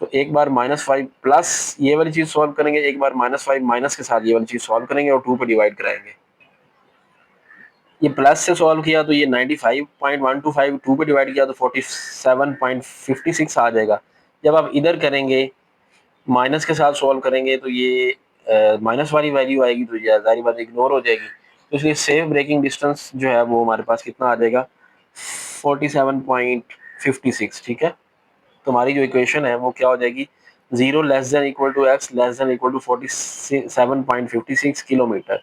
तो एक बार -5 प्लस ये वाली चीज सॉल्व करेंगे, एक बार -5 माइनस के साथ ये वाली चीज सॉल्व करेंगे और 2 पे डिवाइड कराएंगे। ये प्लस से सॉल्व किया तो ये 95.125, 2 पे डिवाइड किया तो 47.56 आ जाएगा। जब आप इधर करेंगे माइनस के साथ सॉल्व करेंगे तो ये माइनस वाली वैल्यू आएगी, तो ये सारी बात इग्नोर हो जाएगी। तो इसलिए सेफ ब्रेकिंग डिस्टेंस जो है वो हमारे पास कितना आ जाएगा, 47.56। ठीक है, तो हमारी जो इक्वेशन है वो क्या हो जाएगी, 0 less than equal to x less than equal to 47.56 kilometre.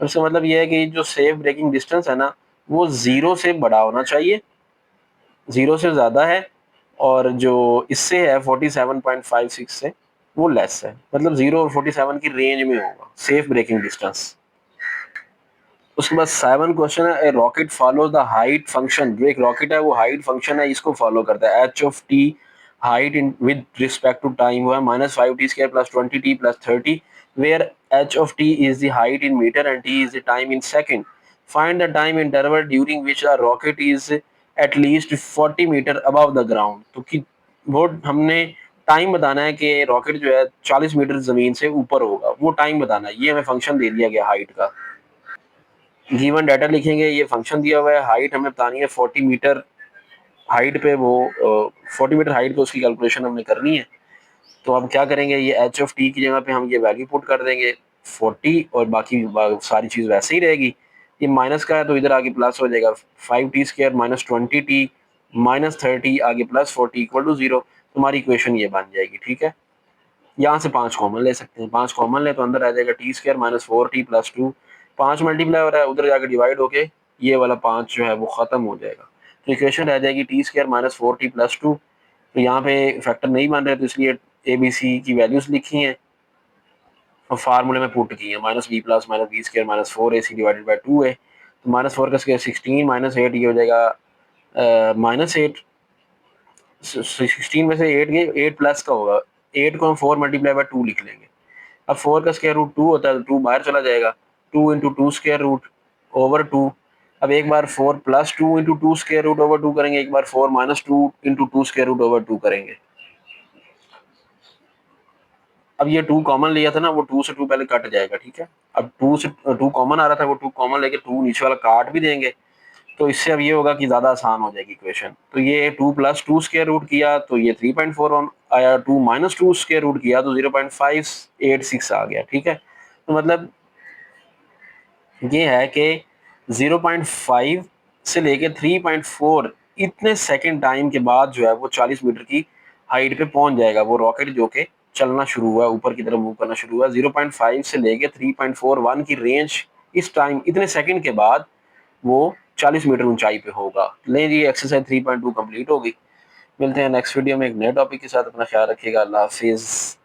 उसका मतलब ये है कि जो सेफ ब्रेकिंग डिस्टेंस है ना वो 0 से बड़ा होना चाहिए, 0 से ज़्यादा है, और जो इससे है 47.56 से वो लेस है, मतलब 0 और 47 की रेंज में होगा सेफ ब्रेकिंग डिस्टेंस। उसके बाद 7 क्वेश्चन है, a rocket follow the height function. जो एक रॉकेट है वो हाइट फंक्शन है, इसको फॉलो करता है, h of t height in with respect to time हुआ -5t² + 20t + 30, where h of t is the height in metre and t is the time in second. Find the time interval during which the rocket is at least 40 metre above the ground. तो कि वो हमने time बताना है कि rocket जो है 40 metre जमीन से ऊपर होगा, वो टाइम बताना है। ये हमें फंक्शन दे दिया गया हाइट का। गिवन डाटा लिखेंगे, ये फंक्शन दिया हुआ है, हाइट हमें बतानी है 40 मीटर हाइट पे, वो 40 मीटर हाइट पे उसकी कैलकुलेशन हमने करनी है। तो अब क्या करेंगे, ये एच ऑफ टी की जगह पे हम ये वैल्यू पुट कर देंगे 40, और बाकी सारी चीज़ वैसे ही रहेगी। ये माइनस का है तो इधर आगे प्लस हो जाएगा, 5t² - 20t - 30 आगे +40 = 0। तुम्हारी इक्वेशन ये बन जाएगी। ठीक है, यहाँ से 5 कॉमन ले सकते हैं, 5 कॉमन ले तो अंदर आ जाएगा t² - 4t + 2, 5 मल्टीप्लाई हो रहा है, उधर जाकर डिवाइड होके ये वाला 5 जो है वो खत्म हो जाएगा। तो इक्वेशन रह जाएगी t² - 4t + 2। तो यहाँ पे फैक्टर नहीं बन रहे तो इसलिए ए बी सी की वैल्यूज लिखी हैं और फार्मूले में पुट की है, -b + -b² - 4ac/2a। तो -4 का स्क्वायर 16 -8 ये हो जाएगा -8, 16 में से 8 गए, 8 प्लस का होगा, 8 को हम 4 × 2 लिख लेंगे। अब 4 का स्क्वायर रूट 2 होता है तो 2 बाहर चला जाएगा, 2 × 2 स्क्वायर रूट ओवर 2। अब एक बार 4 + 2 × 2 स्क्वायर रूट ओवर 2 करेंगे, एक बार 4 - 2 × 2 स्क्वायर रूट ओवर 2 करेंगे। अब ये 2 कॉमन लिया था ना, वो 2 से 2 पहले कट जाएगा। ठीक है, अब 2 से 2 कॉमन आ रहा था, वो 2 कॉमन लेके 2 नीचे वाला काट भी देंगे, तो इससे अब ये होगा कि ज़्यादा आसान हो जाएगी इक्वेशन। तो ये 2 + 2 स्क्वायर रूट किया तो ये 3.4 आया, 2 - 2 स्क्वायर रूट किया तो 0.586 आ गया। ठीक है, तो मतलब ये है कि 0.5 से लेके 3.4 इतने सेकंड टाइम के बाद जो है वो 40 मीटर की हाइट पे पहुंच जाएगा वो रॉकेट, जो कि चलना शुरू हुआ, ऊपर की तरफ मूव करना शुरू हुआ। 0.5 से लेके 3.41 की रेंज इस टाइम इतने सेकंड के बाद वो 40 मीटर ऊंचाई पे होगा। ले जी, एक्सरसाइज 3.2 कंप्लीट हो गई। मिलते हैं नेक्स्ट वीडियो में एक नए टॉपिक के साथ। अपना ख्याल रखिएगा। अल्लाह हाफिज़।